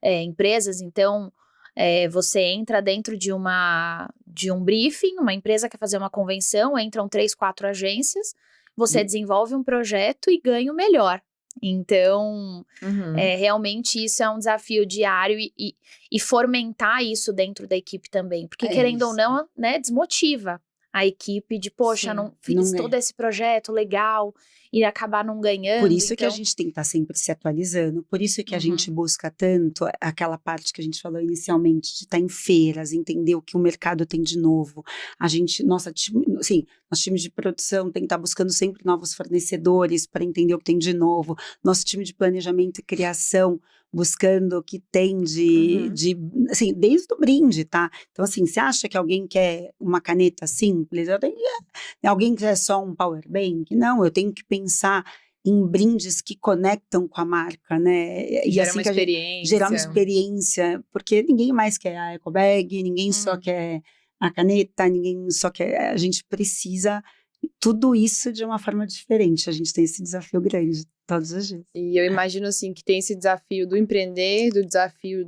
empresas. Então, você entra dentro de um briefing, uma empresa quer fazer uma convenção, entram 3, 4 agências, você desenvolve um projeto e ganha o melhor. Então, realmente isso é um desafio diário e fomentar isso dentro da equipe também, porque querendo ou não, né, desmotiva a equipe de, poxa, não fiz todo esse projeto legal e acabar não ganhando. Por isso que a gente tem que estar sempre se atualizando, por isso que a gente busca tanto aquela parte que a gente falou inicialmente, de estar em feiras, entender o que o mercado tem de novo. Nosso time de produção tem que estar buscando sempre novos fornecedores para entender o que tem de novo. Nosso time de planejamento e criação buscando o que tem assim, desde o brinde, tá? Então, assim, você acha que alguém quer uma caneta simples? Alguém quer só um power bank? Não, eu tenho que pensar em brindes que conectam com a marca, né? E Gera assim uma que experiência. Gerar uma experiência, porque ninguém mais quer a eco bag, ninguém só quer a caneta, ninguém só quer... A gente precisa tudo isso de uma forma diferente. A gente tem esse desafio grande todos os dias. E eu imagino, assim, que tem esse desafio do empreender, do desafio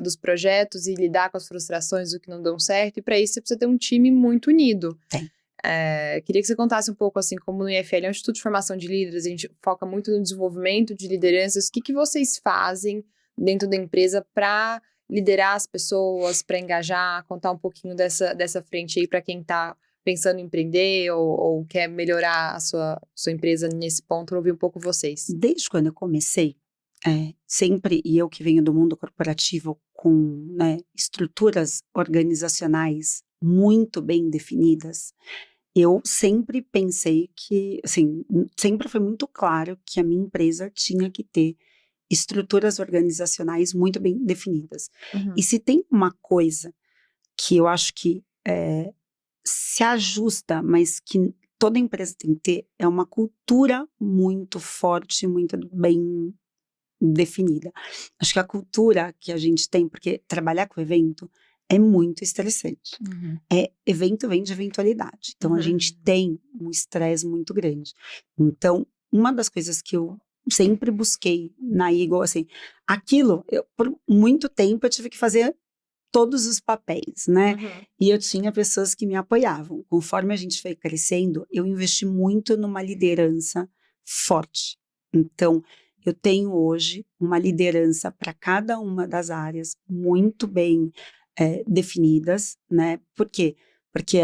dos projetos e lidar com as frustrações do que não dão certo. E para isso você precisa ter um time muito unido. Tem. Queria que você contasse um pouco, assim, como no IFL é um Instituto de Formação de Líderes, a gente foca muito no desenvolvimento de lideranças. O que vocês fazem dentro da empresa para liderar as pessoas, para engajar, contar um pouquinho dessa frente aí para quem está pensando em empreender ou quer melhorar a sua empresa nesse ponto, ouvir um pouco vocês. Desde quando eu comecei, sempre, e eu que venho do mundo corporativo com, né, estruturas organizacionais muito bem definidas, eu sempre pensei que, assim, sempre foi muito claro que a minha empresa tinha que ter estruturas organizacionais muito bem definidas. E se tem uma coisa que eu acho que se ajusta, mas que toda empresa tem que ter, é uma cultura muito forte, muito bem definida. Acho que a cultura que a gente tem, porque trabalhar com evento é muito estressante. Evento vem de eventualidade. Então, a gente tem um estresse muito grande. Então, uma das coisas que eu sempre busquei na Eagle, assim, por muito tempo eu tive que fazer todos os papéis, né? E eu tinha pessoas que me apoiavam. Conforme a gente foi crescendo, eu investi muito numa liderança forte. Então, eu tenho hoje uma liderança para cada uma das áreas muito bem definidas, né? Por quê? Porque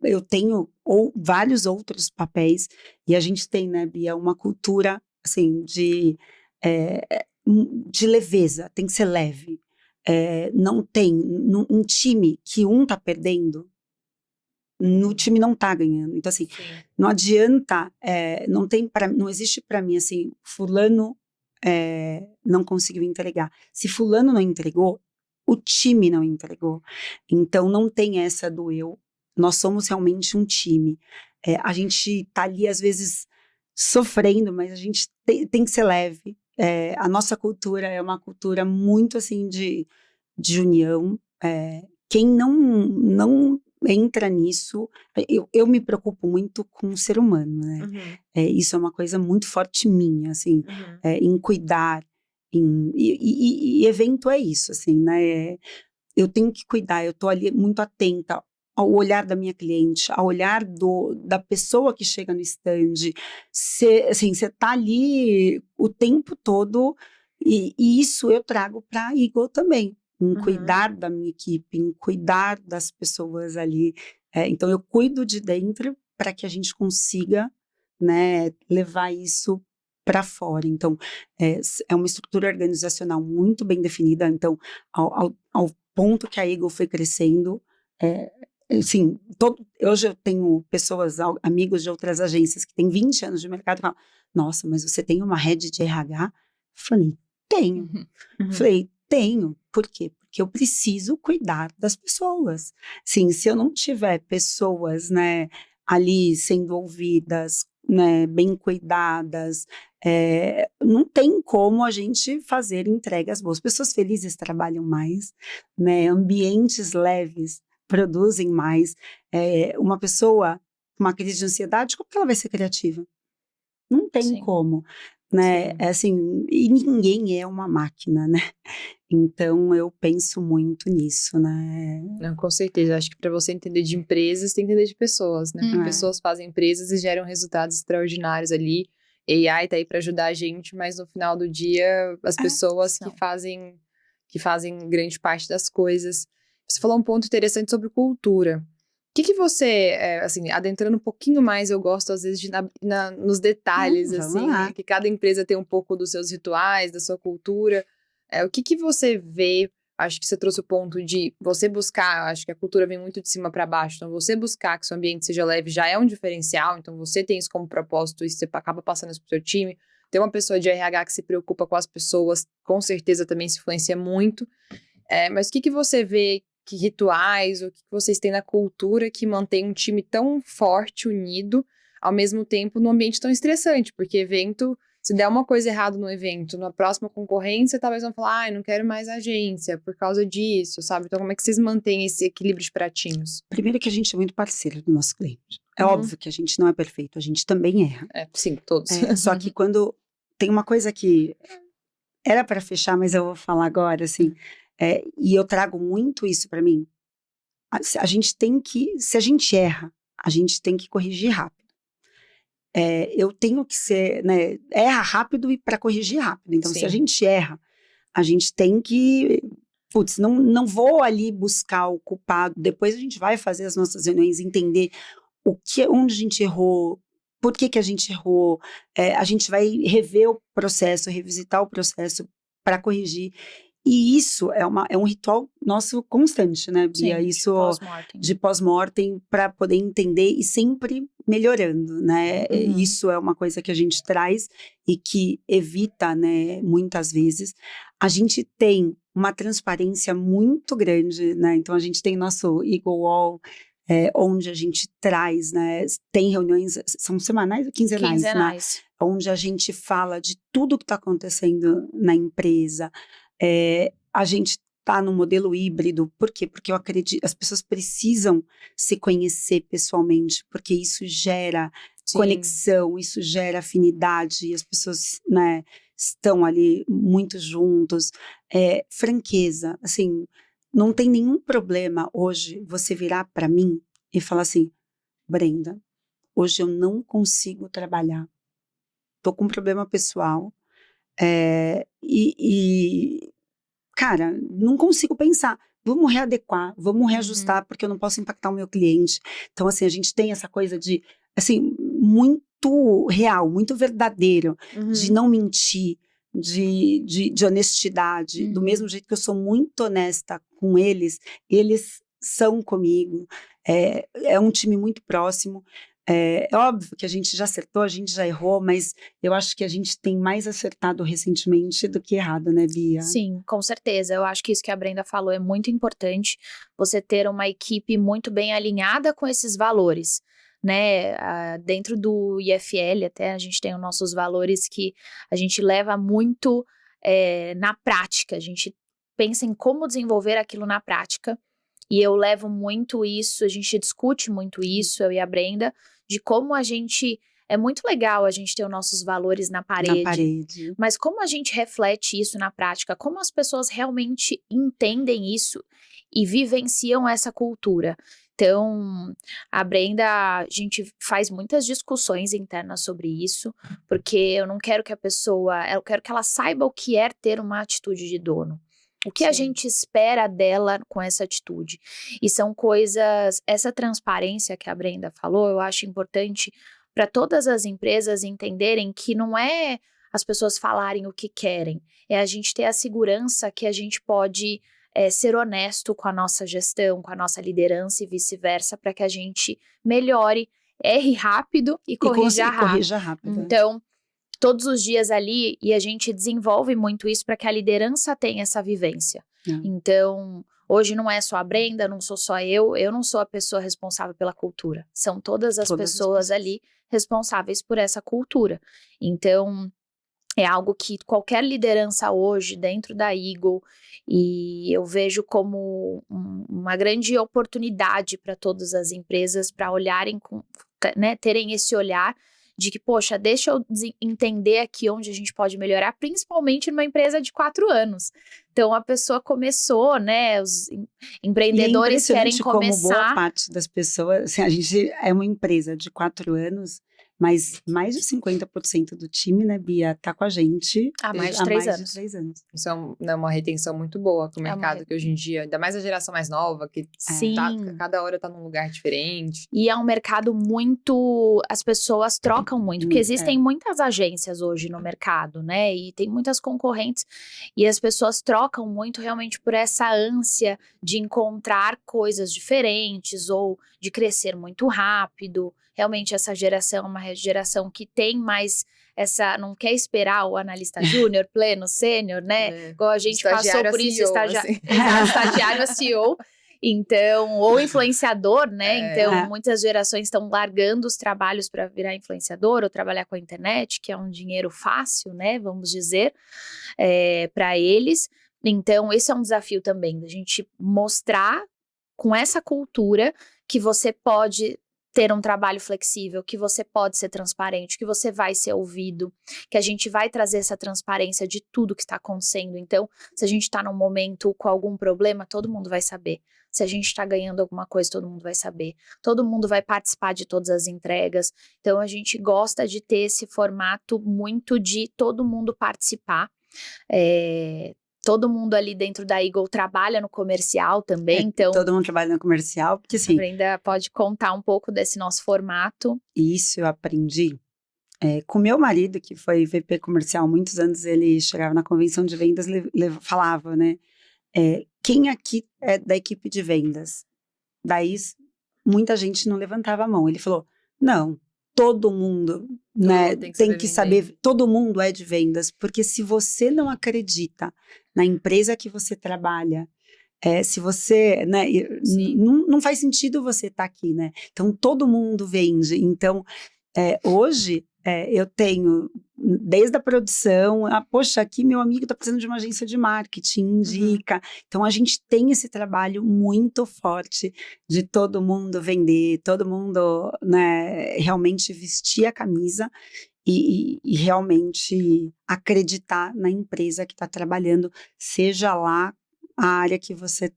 eu tenho vários outros papéis e a gente tem, né, Bia, uma cultura, assim, de leveza, tem que ser leve. Não tem um time que tá perdendo, no time não tá ganhando. Então, assim, não adianta, não existe pra mim, assim, fulano não conseguiu entregar. Se fulano não entregou, o time não entregou. Então, não tem essa do eu. Nós somos realmente um time. A gente tá ali, às vezes, sofrendo, mas a gente tem que ser leve. A nossa cultura é uma cultura muito, assim, de união. Quem não entra nisso, eu me preocupo muito com o ser humano, né? Isso é uma coisa muito forte minha, assim, em cuidar, e evento é isso, assim, né? Eu tenho que cuidar, eu tô ali muito atenta ao olhar da minha cliente, ao olhar da pessoa que chega no stand. Você tá ali o tempo todo, e isso eu trago para a Eagle também, em cuidar da minha equipe, em cuidar das pessoas ali. Então, eu cuido de dentro para que a gente consiga, né, levar isso para fora. Então, é uma estrutura organizacional muito bem definida. Então, ao ponto que a Eagle foi crescendo, assim, hoje eu tenho pessoas, amigos de outras agências que têm 20 anos de mercado e falam, nossa, mas você tem uma head de RH? Falei, tenho. Falei, tenho. Por quê? Porque eu preciso cuidar das pessoas. Sim, se eu não tiver pessoas, né, ali sendo ouvidas, né, bem cuidadas, não tem como a gente fazer entregas boas. Pessoas felizes trabalham mais, né, ambientes leves produzem mais. Uma pessoa com uma crise de ansiedade, como que ela vai ser criativa? Não tem como, né? Assim, e ninguém é uma máquina, né? Então, eu penso muito nisso, né? Não, com certeza. Acho que para você entender de empresas, tem que entender de pessoas, né? Porque pessoas fazem empresas e geram resultados extraordinários ali. AI tá aí para ajudar a gente, mas no final do dia, as pessoas que fazem grande parte das coisas. Você falou um ponto interessante sobre cultura. O que você, assim, adentrando um pouquinho mais, eu gosto às vezes de nos detalhes, assim, lá. que cada empresa tem um pouco dos seus rituais, da sua cultura. O que você vê? Acho que você trouxe o ponto de você buscar, acho que a cultura vem muito de cima para baixo, então você buscar que seu ambiente seja leve já é um diferencial, então você tem isso como propósito e você acaba passando isso pro seu time. Ter uma pessoa de RH que se preocupa com as pessoas, com certeza também se influencia muito. Mas o que você vê, que rituais, ou o que vocês têm na cultura que mantém um time tão forte, unido, ao mesmo tempo num ambiente tão estressante? Porque evento, se der uma coisa errada no evento, na próxima concorrência, talvez vão falar, não quero mais agência por causa disso, sabe? Então, como é que vocês mantêm esse equilíbrio de pratinhos? Primeiro que a gente é muito parceiro do nosso cliente. É óbvio que a gente não é perfeito, a gente também erra. Sim, todos. Só que quando tem uma coisa que era para fechar, mas eu vou falar agora, assim, e eu trago muito isso para mim. A gente tem que, se a gente erra, a gente tem que corrigir rápido. Eu tenho que ser, né, erra rápido e para corrigir rápido. Então, se a gente erra, a gente tem que, putz, não vou ali buscar o culpado. Depois a gente vai fazer as nossas reuniões, entender onde a gente errou, por que a gente errou. A gente vai rever o processo, revisitar o processo para corrigir. E isso é um ritual nosso constante, né, Bia? Sim, Isso de pós-mortem, para poder entender e sempre melhorando, né? Isso é uma coisa que a gente traz e que evita, né, muitas vezes. A gente tem uma transparência muito grande, né? Então, a gente tem nosso Eagle Wall, onde a gente traz, né? Tem reuniões, são semanais ou quinzenais, né? Onde a gente fala de tudo que está acontecendo na empresa. A gente está no modelo híbrido, por quê? Porque eu acredito, as pessoas precisam se conhecer pessoalmente, porque isso gera conexão, isso gera afinidade, e as pessoas, né, estão ali muito juntos. Franqueza, assim, não tem nenhum problema hoje você virar para mim e falar assim, Brenda, hoje eu não consigo trabalhar, tô com um problema pessoal, cara, não consigo pensar. Vamos readequar, vamos reajustar, porque eu não posso impactar o meu cliente. Então, assim, a gente tem essa coisa de, assim, muito real, muito verdadeiro, de não mentir, de honestidade. Do mesmo jeito que eu sou muito honesta com eles são comigo. É um time muito próximo. É óbvio que a gente já acertou, a gente já errou, mas eu acho que a gente tem mais acertado recentemente do que errado, né, Bia? Sim, com certeza. Eu acho que isso que a Brenda falou é muito importante, você ter uma equipe muito bem alinhada com esses valores, né? Dentro do IFL, até a gente tem os nossos valores que a gente leva muito na prática, a gente pensa em como desenvolver aquilo na prática, e eu levo muito isso, a gente discute muito isso, eu e a Brenda, de como a gente. É muito legal a gente ter os nossos valores na Na parede. parede. Mas como a gente reflete isso na prática? Como as pessoas realmente entendem isso e vivenciam essa cultura? Então, a Brenda, a gente faz muitas discussões internas sobre isso, porque eu não quero que a pessoa, eu quero que ela saiba o que é ter uma atitude de dono. O que a Sim. gente espera dela com essa atitude? E são coisas, essa transparência que a Brenda falou, eu acho importante para todas as empresas entenderem que não é as pessoas falarem o que querem, é a gente ter a segurança que a gente pode ser honesto com a nossa gestão, com a nossa liderança e vice-versa, para que a gente melhore, erre rápido e corrija rápido. Corrija rápido. Então, todos os dias ali, e a gente desenvolve muito isso para que a liderança tenha essa vivência. Então, hoje não é só a Brenda, não sou só eu não sou a pessoa responsável pela cultura. São todas as pessoas ali responsáveis por essa cultura. Então, é algo que qualquer liderança hoje dentro da Eagle, e eu vejo como uma grande oportunidade para todas as empresas para olharem, né, terem esse olhar de que, poxa, deixa eu entender aqui onde a gente pode melhorar, principalmente numa empresa de 4 anos. Então, a pessoa começou, né, os empreendedores querem começar... como boa parte das pessoas, assim, a gente é uma empresa de 4 anos, mas mais de 50% do time, né, Bia, tá com a gente há mais de 3 anos. Isso é uma retenção muito boa com o mercado, que hoje em dia, ainda mais a geração mais nova, que cada hora tá num lugar diferente. E é um mercado muito... As pessoas trocam muito, porque existem muitas agências hoje no mercado, né? E tem muitas concorrentes, e as pessoas trocam muito realmente por essa ânsia de encontrar coisas diferentes ou de crescer muito rápido. Realmente essa geração é uma geração que tem mais essa, não quer esperar o analista júnior, pleno, sênior, né? Igual a gente passou por isso, estagiário a CEO. Então, ou influenciador, né? Então, muitas gerações estão largando os trabalhos para virar influenciador ou trabalhar com a internet, que é um dinheiro fácil, né? Vamos dizer, para eles. Então, esse é um desafio também, da gente mostrar com essa cultura que você pode ter um trabalho flexível, que você pode ser transparente, que você vai ser ouvido, que a gente vai trazer essa transparência de tudo que está acontecendo. Então, se a gente está num momento com algum problema, todo mundo vai saber. Se a gente está ganhando alguma coisa, todo mundo vai saber. Todo mundo vai participar de todas as entregas. Então, a gente gosta de ter esse formato muito de todo mundo participar. Todo mundo ali dentro da Eagle trabalha no comercial também, então... Todo mundo trabalha no comercial, porque assim... A Brenda pode contar um pouco desse nosso formato. Isso eu aprendi com meu marido, que foi VP comercial há muitos anos, ele chegava na convenção de vendas, falava, né? Quem aqui é da equipe de vendas? Daí, muita gente não levantava a mão. Ele falou, não, todo mundo, né, tem que saber, todo mundo é de vendas, porque se você não acredita na empresa que você trabalha, se você, né, não faz sentido você estar aqui, né? Então, todo mundo vende. Então, hoje, eu tenho, desde a produção, poxa, aqui meu amigo está precisando de uma agência de marketing, indica. Então, a gente tem esse trabalho muito forte de todo mundo vender, todo mundo, né, realmente vestir a camisa e realmente acreditar na empresa que está trabalhando, seja lá a área que você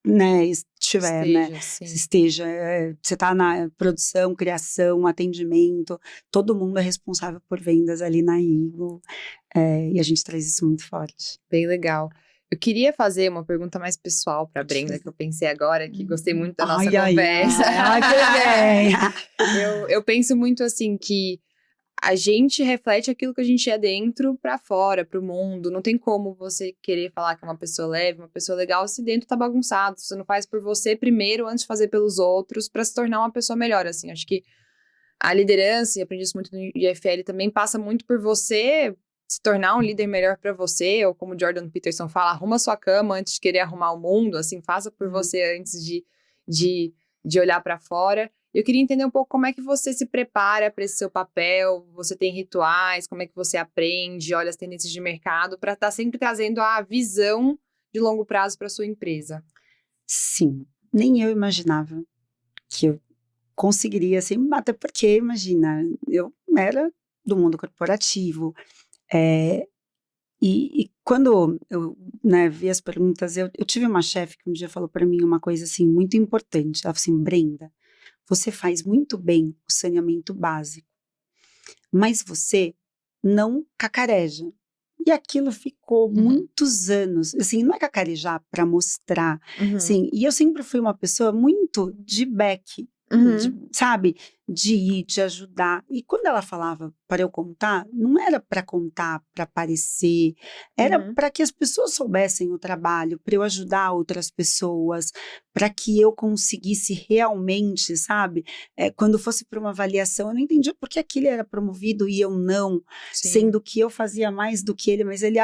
estiver, esteja, você está na produção, criação, atendimento, todo mundo é responsável por vendas ali na Eagle, e a gente traz isso muito forte. Bem legal. Eu queria fazer uma pergunta mais pessoal para a Brenda, que eu pensei agora, que gostei muito da nossa conversa. Eu penso muito assim que a gente reflete aquilo que a gente é dentro pra fora, pro mundo. Não tem como você querer falar que é uma pessoa leve, uma pessoa legal, se dentro tá bagunçado. Se você não faz por você primeiro, antes de fazer pelos outros, pra se tornar uma pessoa melhor, assim. Acho que a liderança, e aprendi isso muito no IFL, também passa muito por você se tornar um líder melhor pra você, ou como Jordan Peterson fala, arruma sua cama antes de querer arrumar o mundo, assim, faça por você antes de olhar pra fora. Eu queria entender um pouco como é que você se prepara para esse seu papel, você tem rituais, como é que você aprende, olha as tendências de mercado, para estar sempre trazendo a visão de longo prazo para sua empresa. Sim, nem eu imaginava que eu conseguiria, assim, até porque, imagina, eu era do mundo corporativo, e quando eu, né, vi as perguntas, eu tive uma chefe que um dia falou para mim uma coisa, assim, muito importante, ela falou assim, Brenda, você faz muito bem o saneamento básico, mas você não cacareja. E aquilo ficou muitos anos, assim, não é cacarejar para mostrar, assim, e eu sempre fui uma pessoa muito de back, sabe, de ir, de ajudar, e quando ela falava para eu contar, não era para contar, para aparecer, era para que as pessoas soubessem o trabalho, para eu ajudar outras pessoas, para que eu conseguisse realmente, sabe, quando fosse para uma avaliação, eu não entendia por que aquele era promovido e eu não, sendo que eu fazia mais do que ele, mas ele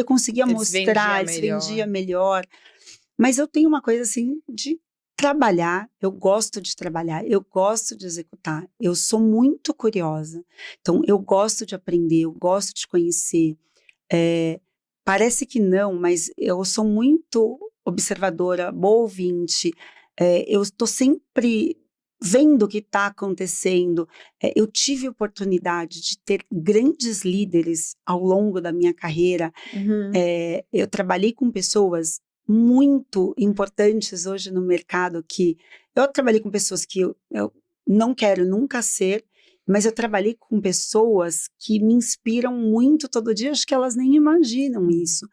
conseguia mostrar, ele se vendia melhor. Mas eu tenho uma coisa assim de trabalhar, eu gosto de trabalhar, eu gosto de executar, eu sou muito curiosa, então eu gosto de aprender, eu gosto de conhecer. Parece que não, mas eu sou muito observadora, boa ouvinte, eu estou sempre vendo o que está acontecendo. Eu tive oportunidade de ter grandes líderes ao longo da minha carreira. Eu trabalhei com pessoas muito importantes hoje no mercado, que eu trabalhei com pessoas que eu não quero nunca ser, mas eu trabalhei com pessoas que me inspiram muito todo dia, acho que elas nem imaginam isso.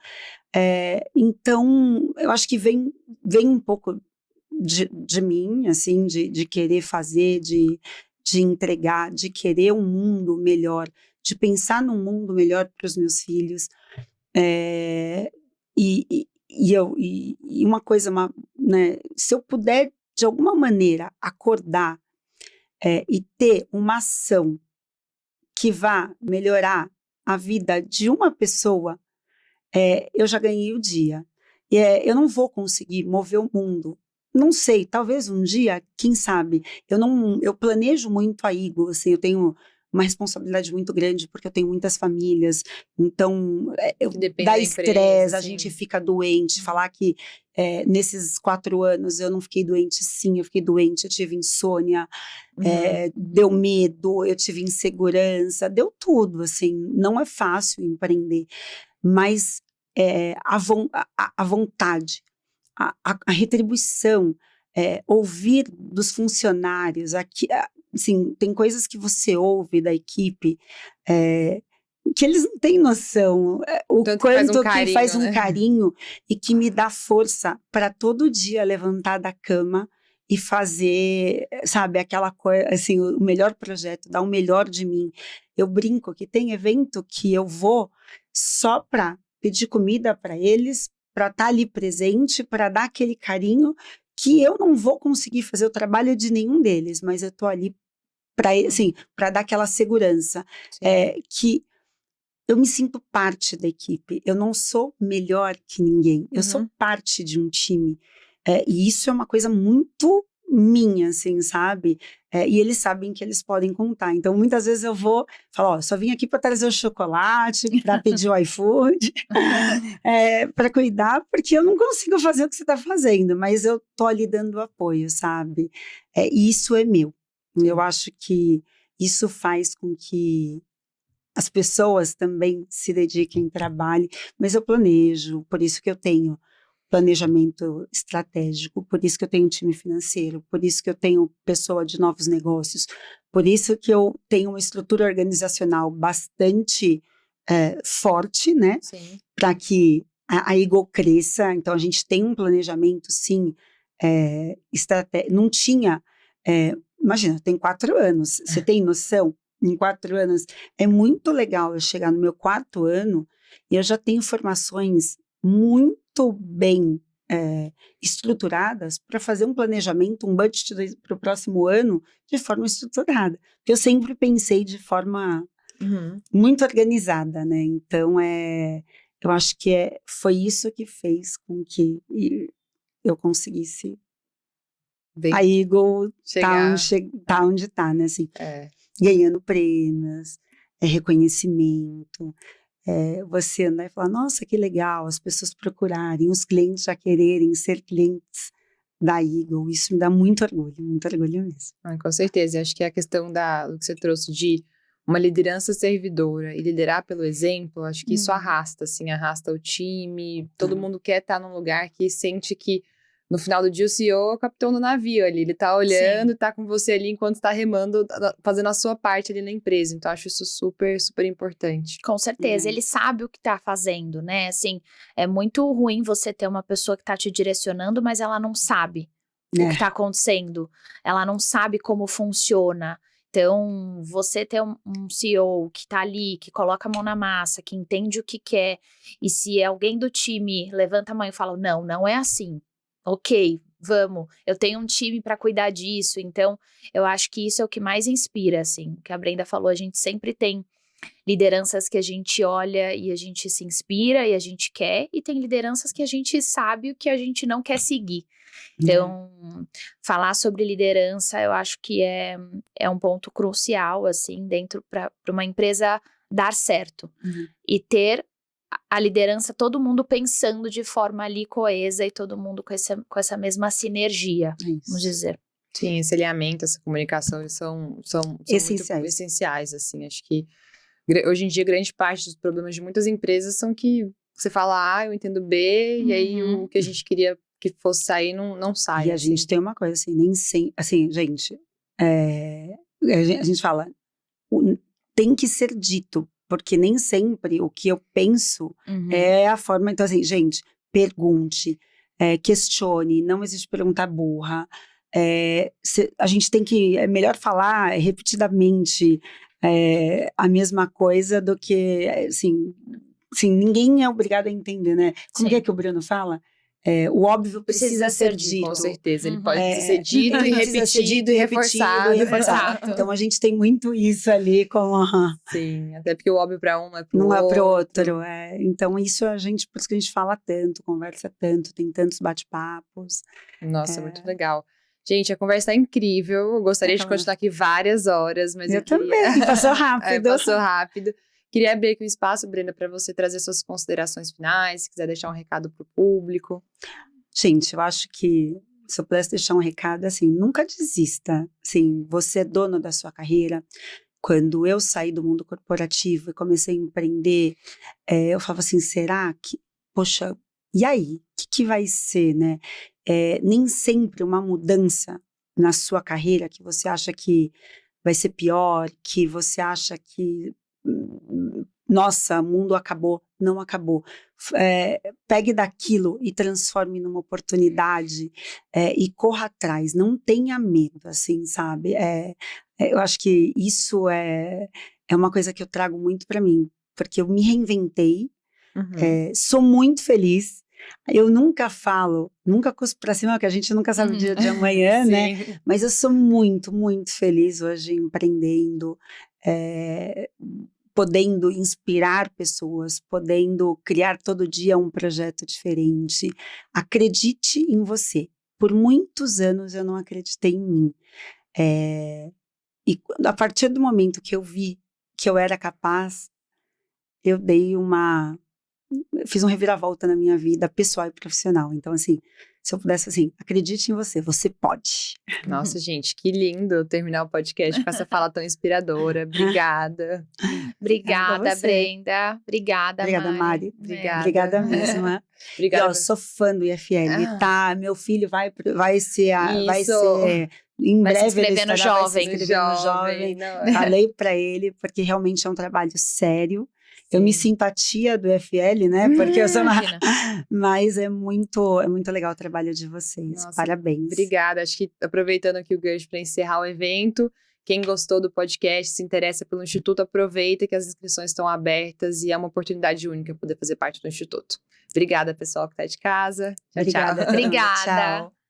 Então, eu acho que vem um pouco de mim, assim, de querer fazer, de entregar, de querer um mundo melhor, de pensar num mundo melhor para os meus filhos. E uma coisa, né, se eu puder, de alguma maneira, acordar e ter uma ação que vá melhorar a vida de uma pessoa, eu já ganhei o dia. Eu não vou conseguir mover o mundo. Não sei, talvez um dia, quem sabe. Eu planejo muito a Eagle, assim, eu tenho uma responsabilidade muito grande, porque eu tenho muitas famílias, então dá estresse, a gente fica doente, falar que nesses 4 anos eu não fiquei doente, sim, eu fiquei doente, eu tive insônia, deu medo, eu tive insegurança, deu tudo, assim, não é fácil empreender, mas a vontade, a retribuição, ouvir dos funcionários, assim, tem coisas que você ouve da equipe que eles não têm noção, o Tanto quanto que faz um carinho e que me dá força para todo dia levantar da cama e fazer, sabe, aquela coisa, assim, o melhor projeto, dar o melhor de mim. Eu brinco que tem evento que eu vou só para pedir comida para eles, para estar ali presente, para dar aquele carinho que eu não vou conseguir fazer o trabalho de nenhum deles, mas eu estou ali para, assim, para dar aquela segurança, que eu me sinto parte da equipe, eu não sou melhor que ninguém, eu sou parte de um time, e isso é uma coisa muito minha, assim, sabe? E eles sabem que eles podem contar, então muitas vezes eu vou falar, ó, só vim aqui para trazer o chocolate, para pedir o iFood, para cuidar, porque eu não consigo fazer o que você está fazendo, mas eu tô ali dando apoio, sabe? E isso é meu, eu acho que isso faz com que as pessoas também se dediquem, trabalhem, mas eu planejo, por isso que eu tenho planejamento estratégico, por isso que eu tenho time financeiro, por isso que eu tenho pessoa de novos negócios, por isso que eu tenho uma estrutura organizacional bastante forte, né? Para que a Eagle cresça. Então a gente tem um planejamento, sim, estratégico. Não tinha, imagina, tem 4 anos, você tem noção em 4 anos. É muito legal eu chegar no meu 4º ano e eu já tenho formações muito bem estruturadas para fazer um planejamento, um budget para o próximo ano de forma estruturada. Porque eu sempre pensei de forma muito organizada, né? Então, eu acho que foi isso que fez com que eu conseguisse a Eagle tá onde tá, né? Assim, ganhando prêmios, reconhecimento. Você andar e falar, nossa, que legal, as pessoas procurarem, os clientes já quererem ser clientes da Eagle, isso me dá muito orgulho mesmo. Com certeza, acho que a questão do que você trouxe de uma liderança servidora e liderar pelo exemplo, acho que isso arrasta o time, todo mundo quer estar num lugar que sente que no final do dia o CEO é o capitão do navio ali, ele tá olhando, tá com você ali enquanto está remando, fazendo a sua parte ali na empresa, então acho isso super, super importante. Com certeza, ele sabe o que tá fazendo, né, assim, é muito ruim você ter uma pessoa que tá te direcionando, mas ela não sabe o que tá acontecendo, ela não sabe como funciona. Então, você ter um CEO que tá ali, que coloca a mão na massa, que entende o que quer, e se alguém do time levanta a mão e fala, não é assim, ok, vamos, eu tenho um time para cuidar disso, então eu acho que isso é o que mais inspira, assim, o que a Brenda falou, a gente sempre tem lideranças que a gente olha e a gente se inspira e a gente quer, e tem lideranças que a gente sabe o que a gente não quer seguir. Então, falar sobre liderança, eu acho que é um ponto crucial, assim, dentro para uma empresa dar certo. E ter a liderança, todo mundo pensando de forma ali coesa e todo mundo com essa mesma sinergia, vamos dizer. Sim, esse alinhamento, essa comunicação são essenciais. Muito essenciais, assim, acho que hoje em dia grande parte dos problemas de muitas empresas são que você fala A, eu entendo B, e aí o que a gente queria que fosse sair não sai. E a gente tem uma coisa assim, nem sempre, assim, gente, a gente fala, tem que ser dito, porque nem sempre o que eu penso é a forma, então assim, gente, pergunte, questione, não existe pergunta burra, a gente tem que, é melhor falar repetidamente a mesma coisa do que, assim, ninguém é obrigado a entender, né? Como que é que o Bruno fala? O óbvio precisa ser dito. Com certeza, ele pode ser dito e repetido e reforçado. Então a gente tem muito isso ali com Sim, até porque o óbvio para um não é pro outro. Então isso por isso que a gente fala tanto, conversa tanto, tem tantos bate-papos. Nossa, muito legal. Gente, a conversa é incrível, eu gostaria de continuar aqui várias horas, mas eu também, passou rápido. Passou rápido. Queria abrir aqui um espaço, Brenda, para você trazer suas considerações finais, se quiser deixar um recado para o público. Gente, eu acho que se eu pudesse deixar um recado, assim, nunca desista. Assim, você é dono da sua carreira. Quando eu saí do mundo corporativo e comecei a empreender, eu falava assim, será que, poxa, e aí? O que vai ser, né? Nem sempre uma mudança na sua carreira que você acha que vai ser pior, que você acha que nossa, o mundo acabou, não acabou. Pegue daquilo e transforme numa oportunidade e corra atrás, não tenha medo, assim, sabe? Eu acho que isso é uma coisa que eu trago muito para mim, porque eu me reinventei, sou muito feliz. Eu nunca cuspo pra cima, porque a gente nunca sabe o dia de amanhã, né? Mas eu sou muito, muito feliz hoje empreendendo, podendo inspirar pessoas, podendo criar todo dia um projeto diferente. Acredite em você. Por muitos anos eu não acreditei em mim. E a partir do momento que eu vi que eu era capaz, eu fiz um reviravolta na minha vida pessoal e profissional. Então, assim, se eu pudesse, assim, acredite em você, você pode. Nossa, gente, que lindo terminar o podcast com essa fala tão inspiradora. Obrigada. Obrigada, Brenda. Obrigada, Mari. Obrigada mesmo. Obrigada. Eu sou fã do IFL, tá? Meu filho vai ser em breve se inscrever no Jovem. Falei pra ele, porque realmente é um trabalho sério. Sim. Eu me simpatia do IFL, né? Porque eu sou mas é muito legal o trabalho de vocês. Nossa, parabéns. Obrigada. Acho que aproveitando aqui o gancho para encerrar o evento, Quem gostou do podcast, se interessa pelo Instituto, aproveita que as inscrições estão abertas e é uma oportunidade única poder fazer parte do Instituto. Obrigada, pessoal que está de casa. Tchau, Obrigada. tchau. Obrigada. Tchau.